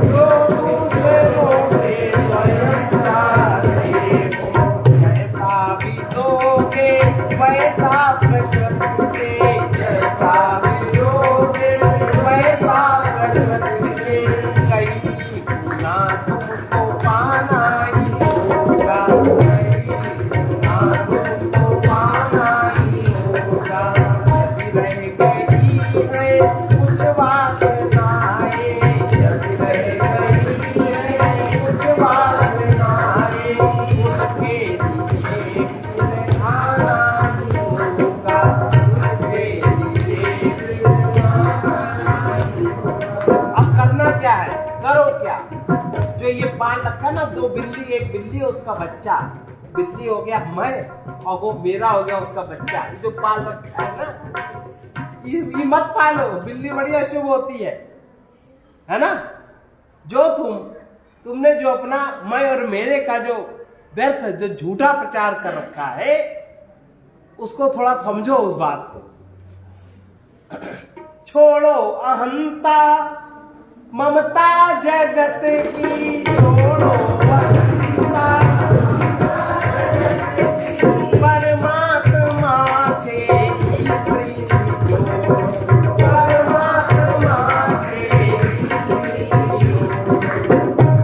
जो दूसरों से स्वयं चाहते हो, जैसा भी दोगे वैसा प्रकृति से, जैसा भी दोगे वैसा प्रकृति से, कई गुना तुमको पाना ही होगा। करो क्या? जो ये पाल रखा ना, दो बिल्ली, एक बिल्ली उसका बच्चा, बिल्ली हो गया मैं और वो मेरा हो गया उसका बच्चा। ये जो पाल रखा है ना, ये मत पालो, बिल्ली बड़ी अशुभ होती है ना? जो तुमने जो अपना मैं और मेरे का जो व्यर्थ, जो झूठा प्रचार कर रखा है, उसको थोड़ा समझो उस बात को। छोड़ो अहंता ममता जगत की, छोड़ो अहंता परमात्मा से ही प्रीति जोड़ो, परमात्मा से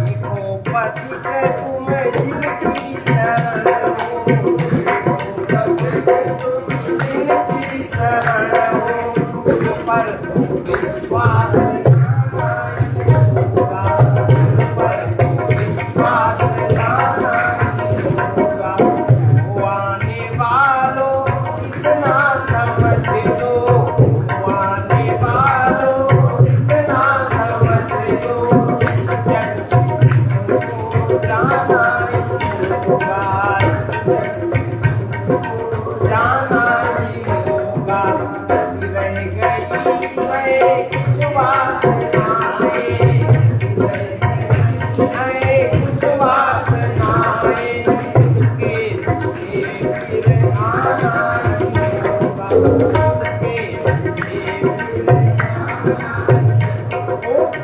एको पथिक तुम जिनकी शरण हो, पथिक तुम जिनकी शरण हो, पर विश्वास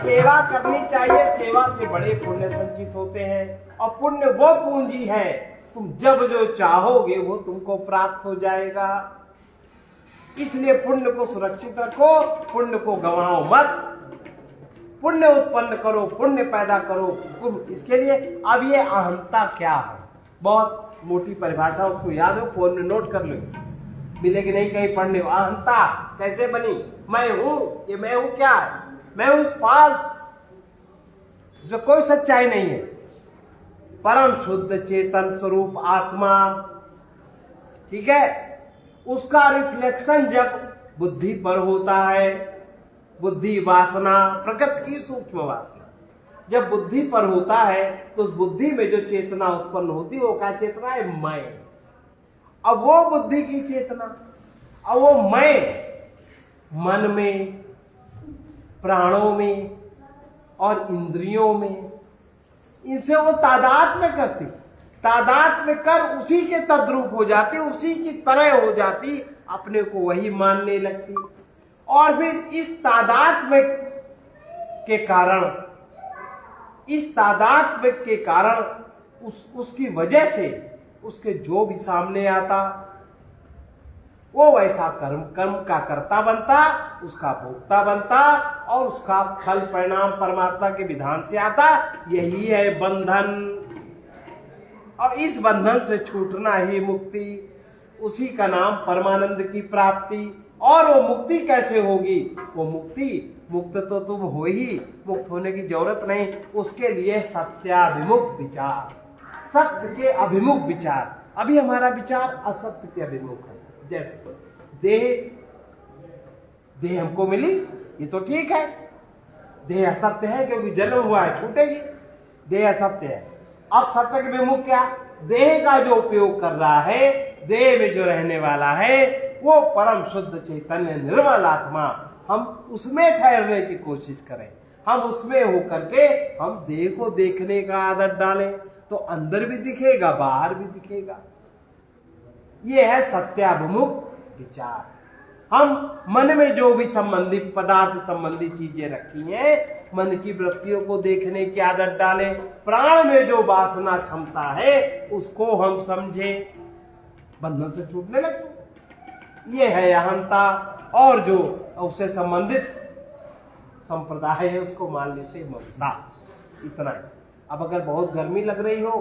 सेवा करनी चाहिए। सेवा से बड़े पुण्य संचित होते हैं और पुण्य वो पूंजी है, तुम जब जो चाहोगे वो तुमको प्राप्त हो जाएगा। इसलिए पुण्य को सुरक्षित रखो, पुण्य को गंवाओ मत, पुण्य उत्पन्न करो, पुण्य पैदा करो। इसके लिए अब ये अहंता क्या है, बहुत मोटी परिभाषा, उसको याद हो, फोन में नोट कर लो, मिलेगी नहीं कहीं पढ़ने। अहंता कैसे बनी? मैं हूं, ये मैं हूं क्या है? मैं हूं फॉल्स, जो कोई सच्चाई नहीं है। परम शुद्ध चेतन स्वरूप आत्मा, ठीक है, उसका रिफ्लेक्शन जब बुद्धि पर होता है, बुद्धि वासना, प्रकृति की सूक्ष्म वासना जब बुद्धि पर होता है, तो उस बुद्धि में जो चेतना उत्पन्न होती है वो क्या चेतना है? मैं। अब वो बुद्धि की चेतना, अब वो मैं मन में, प्राणों में और इंद्रियों में, इनसे वो तादात्म्य करती, तादात्म्य कर उसी के तद्रूप हो जाती, उसी की तरह हो जाती, अपने को वही मानने लगती। और फिर इस तादात्म्य के कारण, इस तादात्म्य के कारण उसकी वजह से उसके जो भी सामने आता वो वैसा कर्म का कर्ता बनता, उसका भोक्ता बनता और उसका फल परिणाम परमात्मा के विधान से आता। यही है बंधन, और इस बंधन से छूटना ही मुक्ति, उसी का नाम परमानंद की प्राप्ति। और वो मुक्ति कैसे होगी? वो मुक्त तो तुम हो ही, मुक्त होने की जरूरत नहीं, उसके लिए सत्याभिमुख विचार, सत्य के अभिमुख विचार। अभी हमारा विचार असत्य के अभिमुख है। जैसे देह हमको मिली, ये तो ठीक है, देह असत्य है क्योंकि जन्म हुआ है, छूटेगी, देह असत्य है। अब सत्य के विमुख क्या? देह का जो उपयोग कर रहा है, देह में जो रहने वाला है, वो परम शुद्ध चैतन्य निर्मल आत्मा, हम उसमें ठहरने की कोशिश करें, हम उसमें होकर के हम देह को देखने का आदत डालें, तो अंदर भी दिखेगा, बाहर भी दिखेगा। ये है सत्याभिमुख विचार। हम मन में जो भी संबंधित पदार्थ संबंधी चीजें रखी हैं, मन की वृत्तियों को देखने की आदत डालें, प्राण में जो वासना क्षमता है उसको हम समझें, बंधन से छूटने लगे। ये है अहंता, और जो उससे संबंधित संप्रदाय है उसको मान लेते ममता। इतना ही। अब अगर बहुत गर्मी लग रही हो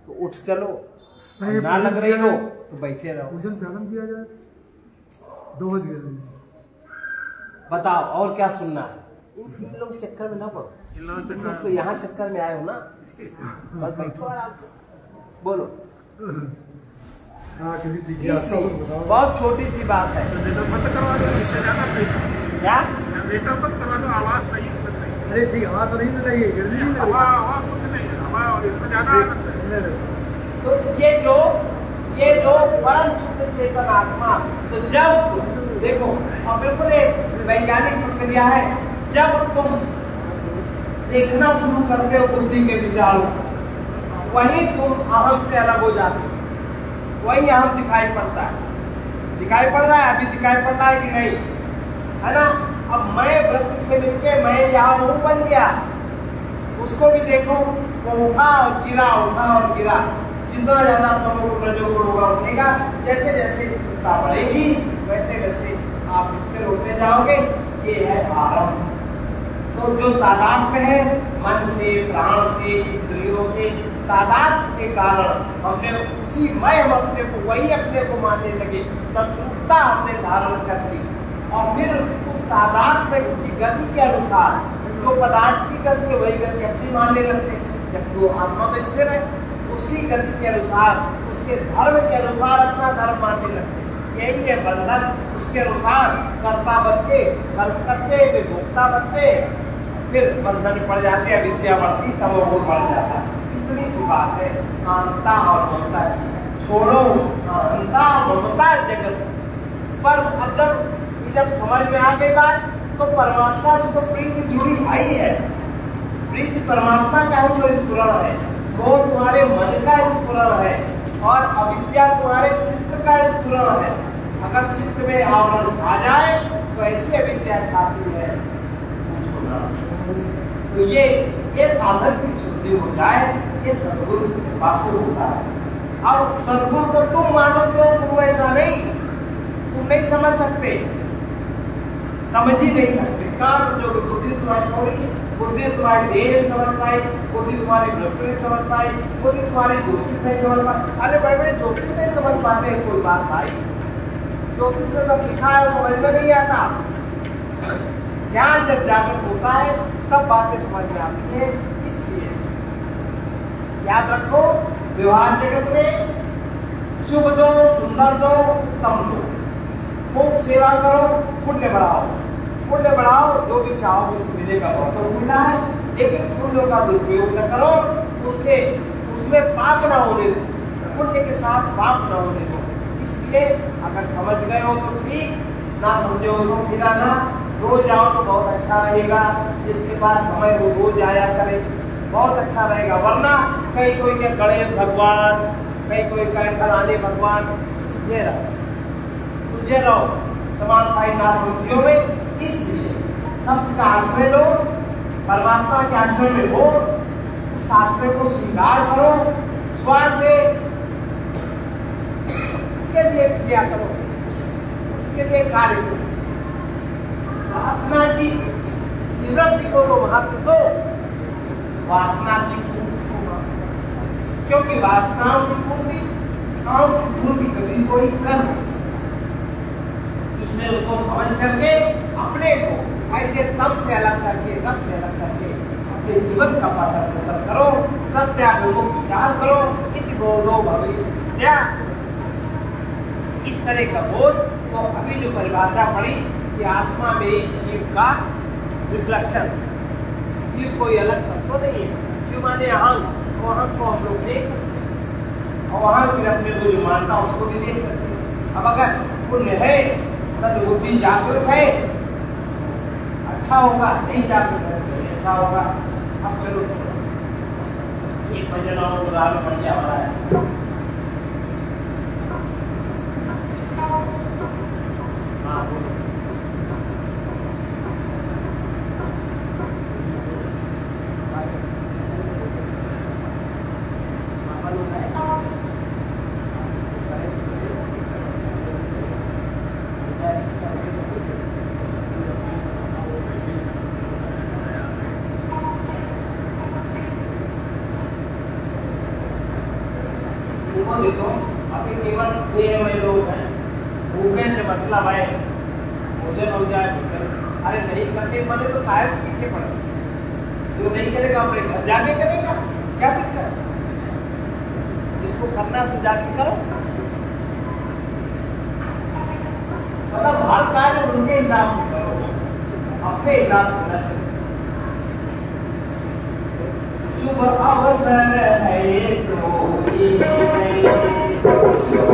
तो उठ चलो, ना लग रही हो तो बैठे रहो। भोजन प्रारंभ किया जाए, 2 बज गए। बताओ और क्या सुनना है? इन लोग चक्कर में ना पड़ो, तुम लोग तो यहाँ चक्कर में आए हो ना, बस बैठो आराम से, बोलो। बहुत छोटी सी बात है। करवा दो, इससे ज्यादा सही। क्या करवा दो, आवाज सही अरे ठीक, हवा तो नहीं मिल रही है, गर्मी नहीं लग रही। हवा कुछ नहीं है, हवा और इसमें ज्यादा आनंद है। नहीं, नहीं। तो ये जो परम शुद्ध चेतन आत्मा, तो जब देखो, और बिल्कुल एक वैज्ञानिक प्रक्रिया है, जब तुम देखना शुरू करते हो बुद्धि के विचारों, वही तुम अहम से अलग हो जाते हो, वही अहम दिखाई पड़ता है। दिखाई पड़ रहा है, अभी दिखाई पड़ रहा है कि नहीं, है ना? अब मैं वृत्ति से मिलके मैं यहाँ वो बन गया, उसको भी देखो, वो उठा और गिरा, उठा और गिरा। जितना ज्यादा रजोगुण होगा उठेगा, जैसे जैसे स्थिरता बढ़ेगी वैसे वैसे आप स्थिर होते जाओगे। ये है आरंभ। तो जो तादाद में है, मन से, प्राण से, इंद्रियों से तादाद के कारण हमने उसी मैं हम अपने को, वही अपने को मानने लगे, तत्वता हमने धारण कर ली, और फिर उस तादाद में की गति के अनुसार जो पदार्थ की गति है वही गति अपनी मानने लगते, जबकि वो आत्मा तो स्थिर है, उसकी गति के अनुसार, उसके धर्म के अनुसार अपना धर्म मानने लगते। यही है बंधन, उसके अनुसार कर्ता बनते, कर्म करते, वे भोक्ता बनते, फिर बंधन पड़ जाते, अविद्या बढ़ती, तमोगुण बढ़ जाता। इतनी सी बात है अहंता और ममता की। छोड़ो अहंता ममता जगत पर। अब जब समझ में आ गई बात, तो परमात्मा से तो प्रीति जुड़ी आई है। प्रीति परमात्मा का ही तो स्फुरण है, मोह तुम्हारे मन का स्फुरण है, और अविद्या तुम्हारे चित्त का स्फुरण है। अगर चित्त में आवरण छा जाए तो ऐसी अविद्या छाती है, पूछो ना। तो ये साधन की शुद्धि हो जाए, ये सदगुरु के कृपा से होता है। अब सदगुरु को तुम मानोगे हो, तुम ऐसा नहीं, तुम नहीं समझ सकते, समझ ही नहीं सकते। कहाँ समझोगे? बुद्धि तुम्हारी थोड़ी, बुद्धि तुम्हारी देह नहीं समझ पाई, बुद्धि तुम्हारी वृत्ति नहीं समझ पाई, बुद्धि तुम्हारी ज्योतिष नहीं समझ पाई। अरे बड़े बड़े ज्योतिष नहीं समझ पाते हैं, कोई बात भाई, ज्योतिष में जब लिखा है समझ में नहीं आता। ज्ञान जब जागृत होता है तब बातें समझ में आती है। इसलिए याद रखो, व्यवहार जगत में शुभ दो, सुंदर दो, उत्तम दो, खूब सेवा करो, पुण्य बढ़ाओ, पुण्य बढ़ाओ, जो भी चाहो उसे मिलेगा, बहुत तो मिलना है, लेकिन पुण्यों का दुरुपयोग न करो, उसमें पाप न होने दो, पुण्य के साथ पाप न होने दो। इसलिए अगर समझ गए हो तो ठीक, ना समझे हो तो फिराना, रोज आओ तो बहुत अच्छा रहेगा। जिसके पास समय वो रोज आया करे, बहुत अच्छा रहेगा। वरना कहीं कोई के गणेश भगवान, कहीं कोई कहे फलाने भगवान, तुझे रहो तमाम सारी नासमझियों में। इसलिए सत्य का आश्रय लो, परमात्मा के आश्रय में हो, उस आश्रय को स्वीकार करो, स्व से उसके लिए क्रिया करो, उसके लिए कार्य करो। वासना की निवृत्ति को तो महत्व दो, वासना की पूर्ति को महत्व, क्योंकि वासनाओं की पूर्ति, इच्छाओं की पूर्ति कभी कोई कर नहीं सकता। इसलिए उसको समझ करके अपने को ऐसे तम से अलग करके, तम से अलग करके अपने जीवन का पालन करो, सत्याग्रह विचार करो, इति बोधो भविष्य। इस तरह का बोध, तो अभी जो परिभाषा पड़ी कि आत्मा में जीव का रिफ्लेक्शन, जीव कोई अलग तत्व नहीं है। जीव माने अहम, तो अहम को हम लोग देख सकते, और अहम फिर अपने को जो मानता उसको भी देख सकते। अब अगर पुण्य है, सद्बुद्धि जागृत है, अच्छा होगा, नहीं जागृत है तो अच्छा होगा। अब चलो एक भजन और उदाहरण बढ़िया वाला है। हाँ बोलो। देखो अभी केवल देह में लोग हैं, भूखे से मतलब है भोजन हो जाए भोजन, अरे नहीं करते बने तो काहे पीछे पड़े, जो नहीं करेगा अपने घर जाके करेगा, क्या दिक्कत? इसको करना से जाके करो, मतलब हर कार्य उनके हिसाब से करो, अपने हिसाब से न करो। अवसर है कोई नहीं, शुभ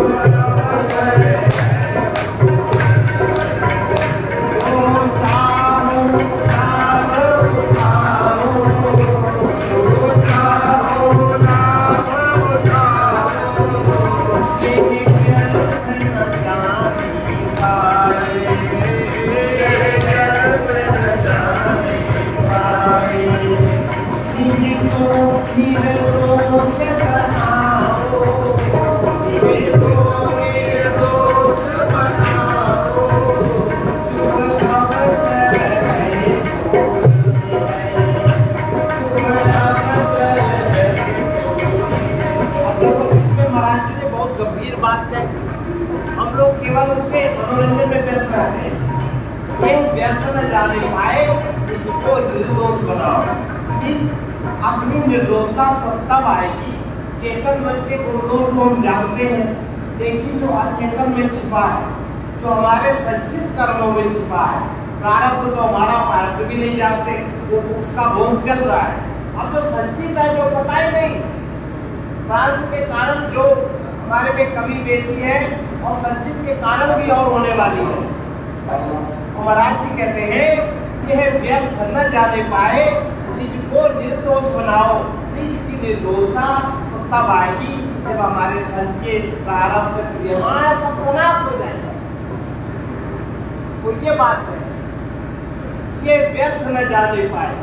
अवसर है। हम लोग केवल उसके मनोरंजन में व्यस्त रहते हैं, ये व्यर्थ न जाने पाए इसको निर्दोष बनाओ। अपनी निर्दोषता तब आएगी चेतन मन के गुणदोष को हम जानते हैं, लेकिन जो अचेतन में छिपा है, जो हमारे संचित कर्मों में छिपा है, प्रारब्ध तो हमारा प्रारब्ध भी नहीं जानते, वो उसका भोग चल रहा है। अब जो संचित है जो पता ही नहीं, प्रारब्ध के कारण जो हमारे में कमी बेसी है और संचित के कारण भी और होने वाली है। महाराज जी कहते हैं यह व्यर्थ न जाने पाए, निज को निर्दोष बनाओ। निज की निर्दोषता तो तब आएगी जब हमारे संचित प्रारब्ध क्रिया सब समाप्त हो जाएगा। तो ये बात है, ये व्यर्थ न जाने पाए।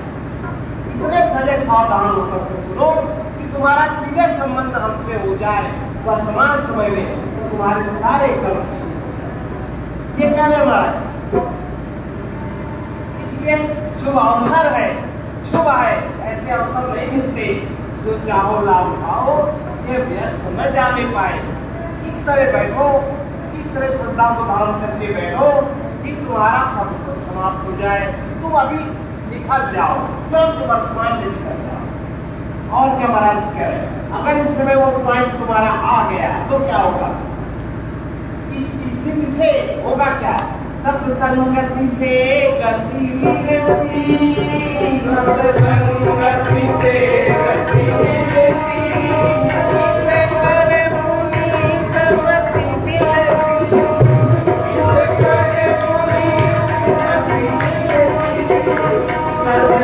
इतने सजग सावधान होकर के सुनो कि तुम्हारा सीधे संबंध हमसे हो जाए वर्तमान समय में, तो तुम्हारे सारे कर्म ये कहने वाला है। इसलिए शुभ अवसर है, शुभ है, ऐसे अवसर नहीं मिलते जो चाहो लाभ उठाओ, ये व्यर्थ न जाने पाए। इस तरह बैठो, इस तरह श्रद्धा को धारण करके बैठो कि तुम्हारा सब कुछ समाप्त हो जाए, तुम अभी निखर जाओ, तुरंत वर्तमान में निकल जाओ। और क्या महाराज कह रहे हैं, अगर इस समय वो पॉइंट तुम्हारा आ गया तो क्या होगा? इस स्थिति से होगा क्या? सत्संगति से गति मिलती, सत्संगति से गति मिलती, करे पुनीत गति मिलती, करे पुनीत गति मिलती, सद्गुरु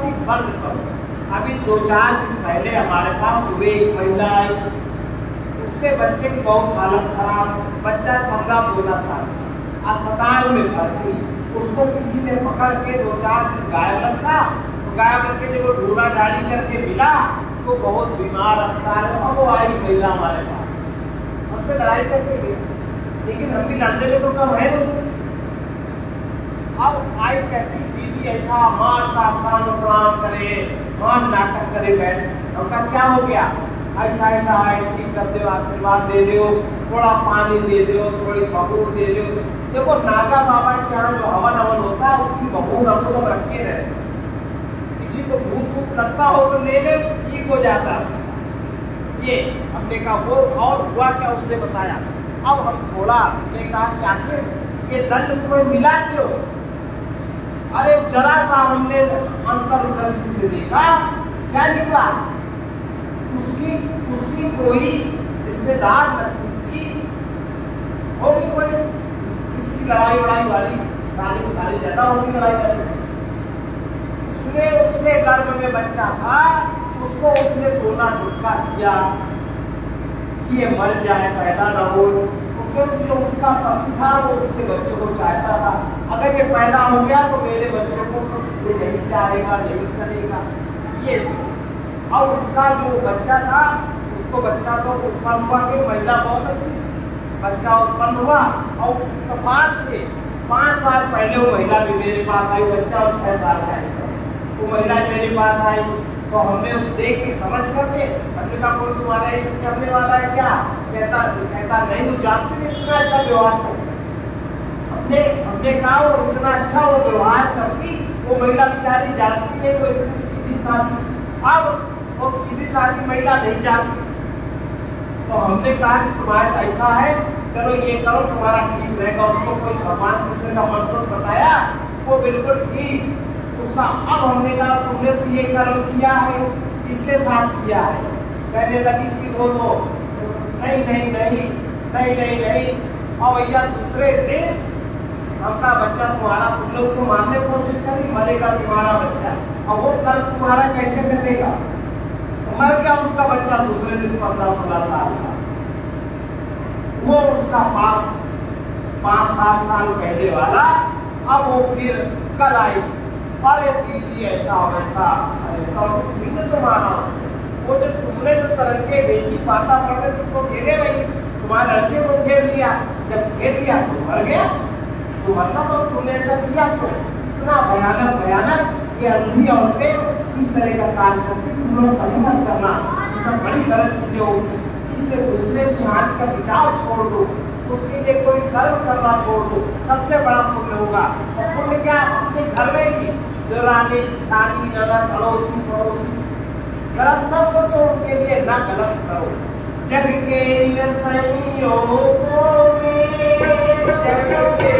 में बंद करो। अभी 2-4 दिन पहले हमारे पास सुबह एक महिला आई, उसके बच्चे की बहुत हालत खराब, बच्चा 15-16 साल, अस्पताल में भर्ती। उसको किसी ने पकड़ के 2-4 दिन गायब रखा, गया करके जब वो ढूंढा झाड़ी करके मिला तो बहुत बीमार रखता है। अब वो आई महिला हमारे पास, हमसे लड़ाई करके गई, लेकिन हम भी लड़ने में तो कम है नहीं। अब आई कहती दीदी ऐसा माँ सावधान प्रणाम करे, माँ नाटक करे बैठ। हमका क्या हो गया, ऐसा ऐसा है, ठीक कर दो, आशीर्वाद दे दो, थोड़ा पानी दे दो, थोड़ी बबूर दे दो। देखो नागा बाबा के यहाँ जो हवन हवन होता है उसकी बबूर हम लोग रखे रहे। किसी को भूत भूत लगता हो तो ले ले, ठीक हो जाता। ये हमने कहा वो और हुआ क्या, उसने बताया। अब हम थोड़ा हमने कहा कि आखिर ये दंड तुम्हें मिला क्यों? अरे जरा सा हमने अंतर दृष्टि से देखा, क्या निकला, उसकी कोई रिश्तेदार लगती होगी, कोई किसी की लड़ाई वाली गाली ज्यादा होगी, लड़ाई वाली। उसने गर्भ में बच्चा था, उसको उसने टोना टुटका किया कि ये मर जाए, पैदा न हो। क्योंकि जो उसका पति था वो उसके बच्चों को चाहता था, अगर ये पैदा हो गया तो मेरे बच्चों को ये नहीं चाहेगा, नहीं करेगा। ये और उसका जो बच्चा था, उसको बच्चा तो उत्पन्न हुआ कि महिला बहुत अच्छी, बच्चा उत्पन्न हुआ और इत्तेफाक से 5 साल पहले वो महिला भी मेरे पास आई, बच्चा और 6 साल का है। वो महिला मेरे पास आई तो हमने उस देख के समझ करके हमने कहा कोई तुम्हारा ये सब करने वाला है क्या? कहता नहीं, वो जानते नहीं इतना अच्छा व्यवहार करती। हमने कहा वो इतना अच्छा वो व्यवहार करती, वो महिला बेचारी जानती नहीं, वो इतनी सीधी साधी। अब वो सीधी साधी महिला नहीं जानती, तो हमने कहा कि तुम्हारा ऐसा है, चलो ये करो तुम्हारा ठीक रहेगा। उसको कोई भगवान कृष्ण का मंत्र बताया, वो बिल्कुल ठीक उसका। अब हमने कहा तुमने तो ये कर्म किया है, किसके साथ किया है? कहने लगी कि वो तो नहीं। और भैया दूसरे दिन हमका बच्चा तुम्हारा, तुमने उसको मारने की कोशिश करी, मरेगा तुम्हारा बच्चा। और वो कर्म तुम्हारा कैसे कटेगा? मर गया उसका बच्चा दूसरे दिन 15-16 साल का। वो उसका पाप 5-7 साल पहले वाला, अब वो फिर कल आई, अरे दीदी ऐसा वैसा। अरे तो माना वो जो तुमने जो तरह के बेटी पाता पड़े तुमको घेरे नहीं, तुम्हारे लड़के को घेर लिया, जब घेर लिया तो मर गया। तो मतलब तो तुमने ऐसा किया तो इतना भयानक ये अंधी औरतें इस तरह का कार्य करती, तुम लोग कभी मत करना, सब बड़ी गलत चीजें होगी। इसलिए दूसरे की हाथ का विचार छोड़ दो, उसके लिए कोई कर्म करना छोड़ दो, सबसे बड़ा पुण्य होगा। और पुण्य क्या, अपने घर में ही जो रानी ननद अड़ोसी पड़ोसी गलत न सोचो, उनके लिए ना गलत करो। जग के संयोगों में, जग के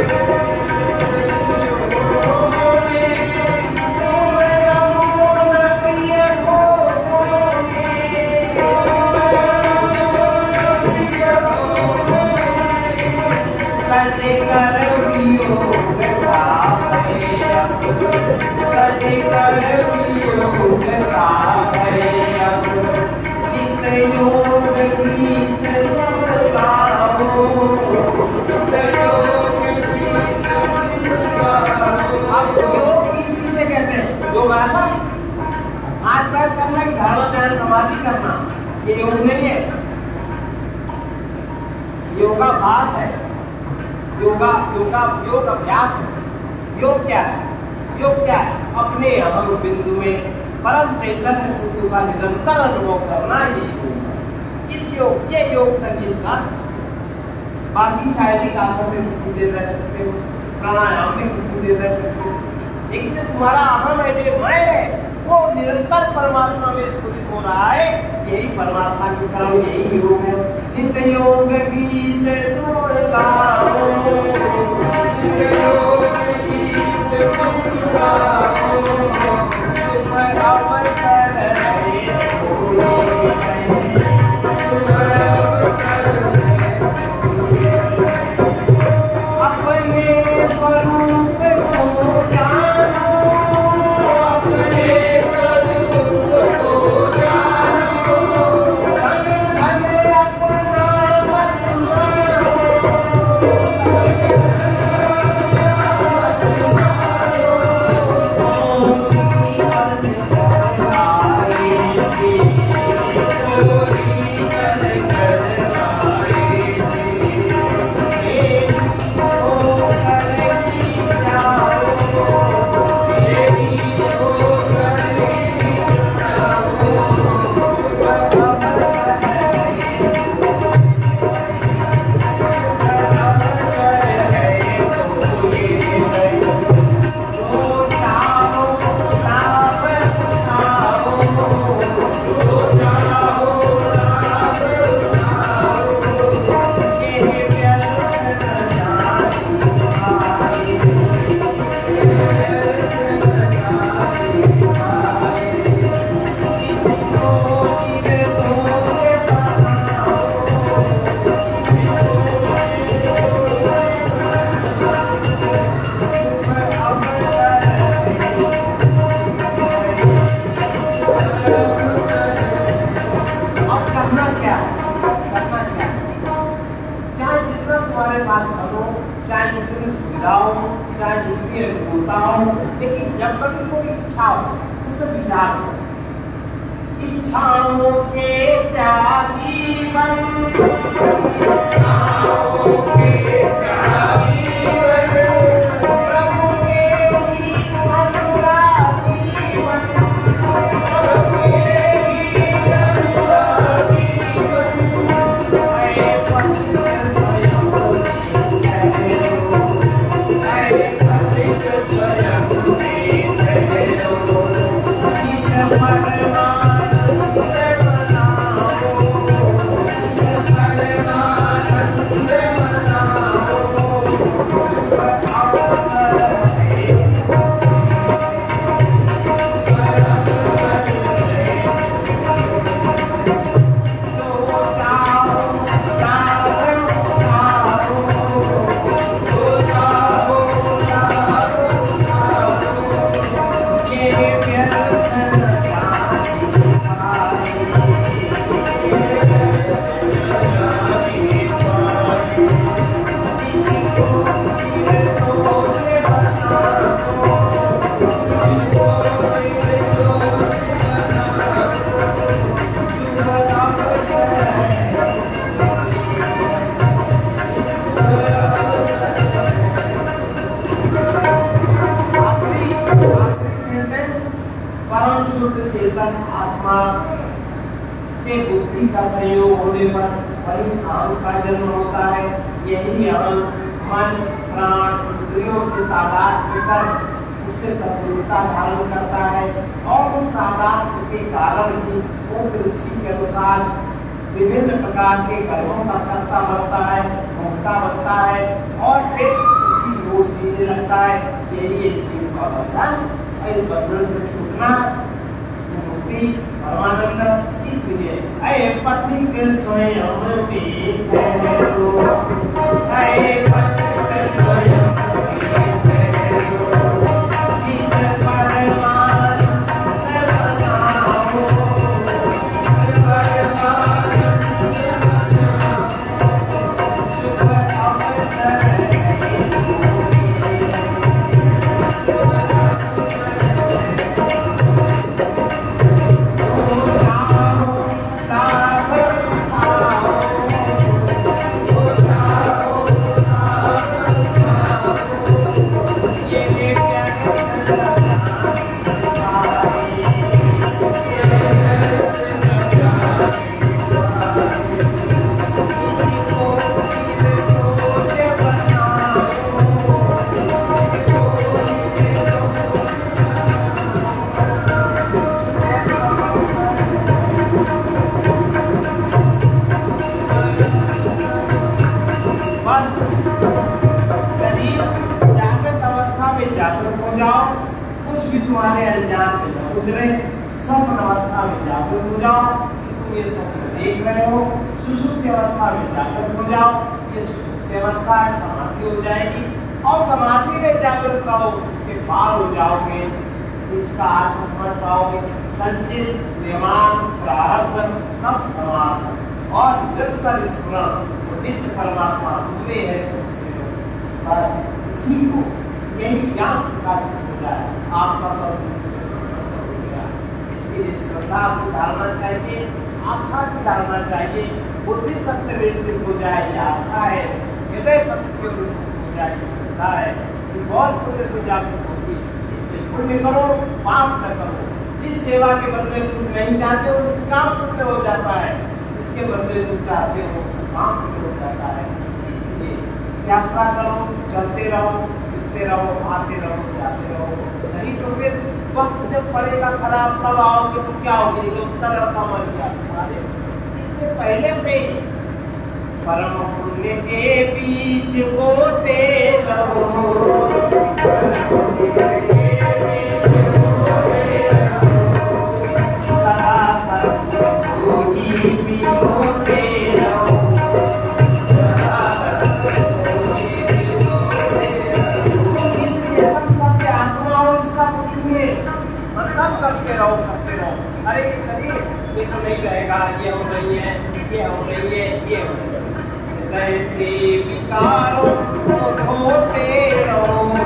समाधि करना ये योग नहीं है, योगाभ्यास है, योग अभ्यास है। योग क्या है? अपने अहम बिंदु में परम चैतन्य शुद्ध का निरंतर अनुभव करना ये योग तकनीक का। बाकी शारीरिक आसन में कुछ देर रह सकते हो, प्राणायाम में कुछ देर रह सकते हो, लेकिन जो तुम्हारा अहम है, जो मैं है, वो निरंतर परमात्मा में स्फुरित हो रहा है। यही परमात्मा की शरण, यही योग है। नित्य योग गीत गाओ, नित्य योग गीत गाओ, शुभ अवसर अपने स्वरूप को जानो, इसलिए बोलता हूँ। लेकिन जब कभी कोई इच्छा हो उसमें विचार हो, इच्छाओं के त्यागी बन, इच्छाओं के त्यागी बन, प्रभु के ही अनुरागी बन, प्रभु के ही अनुरागी बन, मैं पथिक स्वयं मैं पथिक स्वयं आत्मा से बुद्धि का संयोग होने पर वही अहम का जन्म होता है। यही अहम मन प्राण इंद्रियों से तादात्म्य कर उससे तत्वता धारण करता है और उस तादात्म्य के कारण ही वो दृष्टि के अनुसार विभिन्न प्रकार के कर्मों का करता बनता है, भोगता बनता है और फिर उसी ओर जीने लगता है। यही जीव का बंधन, इस बंधन से छूटना मुक्ति परमानंद। इसलिए अये पथिक स्वयं भी ठहरो, अये पथिक स्वयं भी ठहरो, जिस परमानंद बनाओ, सुख अवसर तुम्हारे अनजान में न उतरे, स्वप्न अवस्था में जागरूक हो जाओ कि तुम ये स्वप्न देख रहे हो, सुषुप्ति अवस्था में जागरूक हो जाओ, ये सुषुप्ति अवस्था है, समाधि हो जाएगी और समाधि में जागरूक रहो, उसके पार हो जाओगे, इसका अर्थ समझ पाओगे। संचित निर्माण प्रारब्ध सब समान और निरंतर स्मरण नित्य परमात्मा तुम्हें है, इसी को यही ज्ञान प्रकाशित हो जाए, आपका सब हो गया। इसके लिए श्रद्धा की धारणा चाहिए, आस्था की धारणा चाहिए। बुद्धि सत्य में हो जाए ये आस्था है, हृदय सत्य के रूप हो जाए ये श्रद्धा है। ये बहुत पुण्य से जागृत होगी। इसलिए पुण्य करो, पाप न करो। जिस सेवा के बदले कुछ नहीं चाहते हो उस काम पुण्य हो जाता है, जिसके बदले तुम चाहते हो काम पुण्य हो जाता है। इसलिए यात्रा करो, चलते रहो, रहो, आते रहो, जाते रहो, नहीं तो फिर वक्त जब पड़ेगा खराब तब आओगे तो क्या होगी, उसका लड़का मर गया तुम्हारे। इससे पहले से ही परम पुण्य के बीच बोते रहो, करते रहो। अरे चलिए ये तो नहीं रहेगा, ये हो रही है, ये हो रही है, ये हो रही है, कैसे विकारो होते रहो,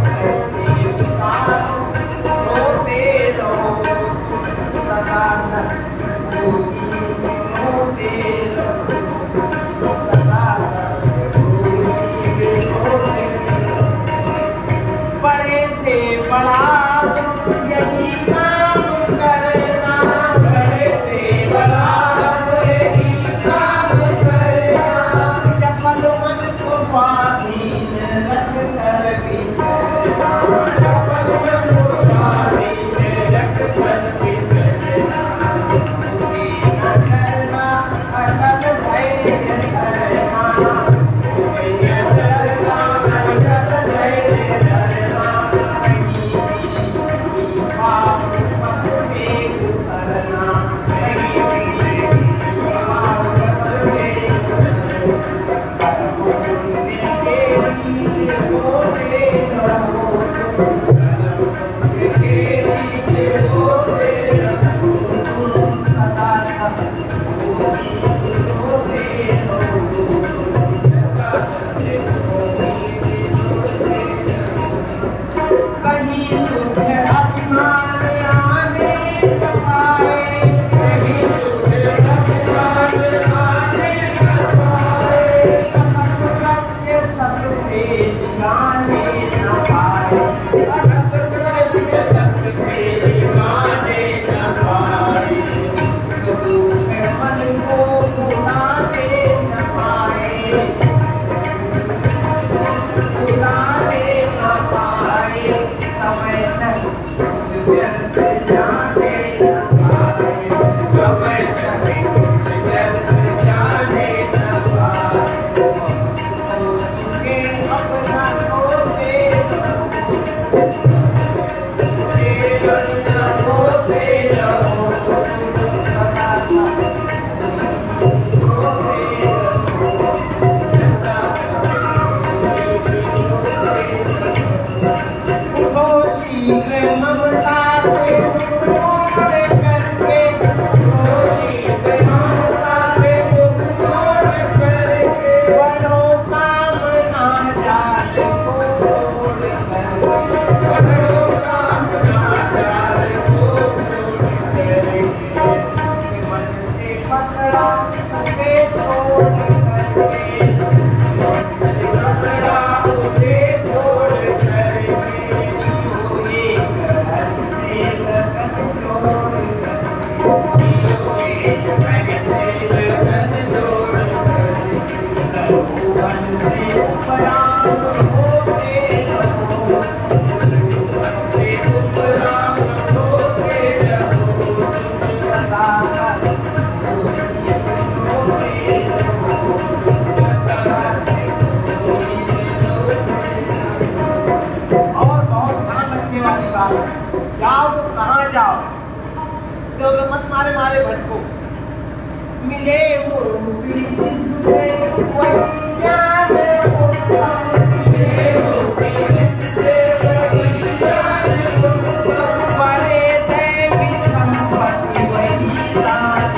कैसे विकारो होते रहो, सदा सद्गुरु होते रहो, सदा सद्गुरु होते रहो। बड़े से बड़ा यही काम करना, बड़े से बड़ा यही काम करना, चपल मन को स्वाधीन रख कर विचरना, चपल मन को स्वाधीन रख कर विचरना, उसे न करना अकल धैर्य धरना, उसे न करना अकल धैर्य धरना, कहीं भी पाप मत में उतरना, कहीं भी पाप मत में उतरना, के नीचे होते रहो, के नीचे होते रहो, सदा सद्गुरु होते रहो, सदा सद्गुरु कहीं तुझ अभिमान आने न पाए, कहीं तुझ अभिमान आने न पाए, असत लक्ष्य सबसे दिगाने न पाए, असत लक्ष्य सबसे दिगाने न पाए, दुख मन को भुलाने न पाए, भुलाने न पाए, समय तक कुछ व्यर्थ जाने न पाए, समय तक कुछ व्यर्थ जाने न पाए, तुझे अपना होते रहो, तुझे अपना होते रहो, सदा सद्गुरु होते रहो, सदा सद्गुरु होते रहो। शीघ्र ममता से मोड़ करके, शीघ्र ममता से मोड़ करके, बड़ो कामना जाल को मोड़ करके, बड़ो कामना जाल को मोड़ करके, मन से पकड़ा उसे छोड़ करके, मन से पकड़ा उसे छोड़ करके, जाओ तो कहाँ जाओ, तो मत मारे मारे भटको, मिले मुक्ति तुझे वही ज्ञान उत्तम, मिले मुक्ति तुझे वही ज्ञान उत्तम, बड़े दैवी संपत्ति वही दान,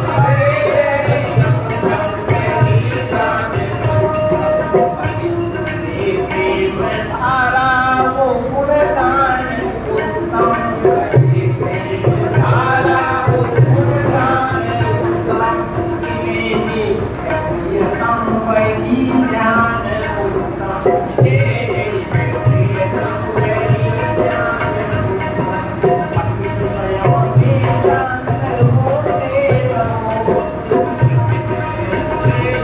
बड़े दैवी संपत्ति वही दान, प्रेम धारा वो गुणदान उत्तम, प्रेम धारा वो गुणदान उत्तम, प्रियतम वही ज्ञान उत्तम, प्रियतम वही ज्ञान उत्तम, पंडित स्वयं में जानकर होते रहो,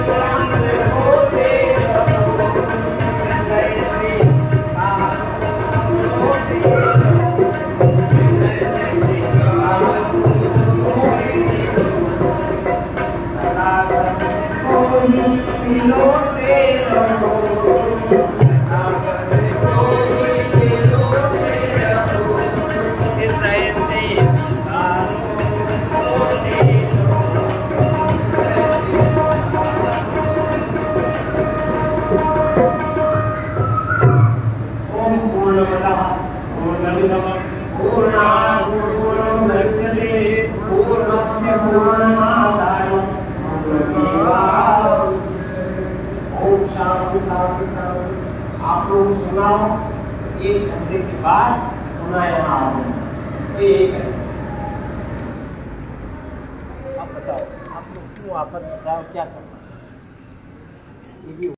जानकर होते रहो, कैसे पूर्णस्य पूर्णमादाय पूर्णमेवावशिष्यते। लोग सुनाओ, 1 घंटे के बाद पुनः यहाँ आओ। तो यही करें। अब बताओ आप लोग क्यों आफत बताओ क्या करना है? ये भी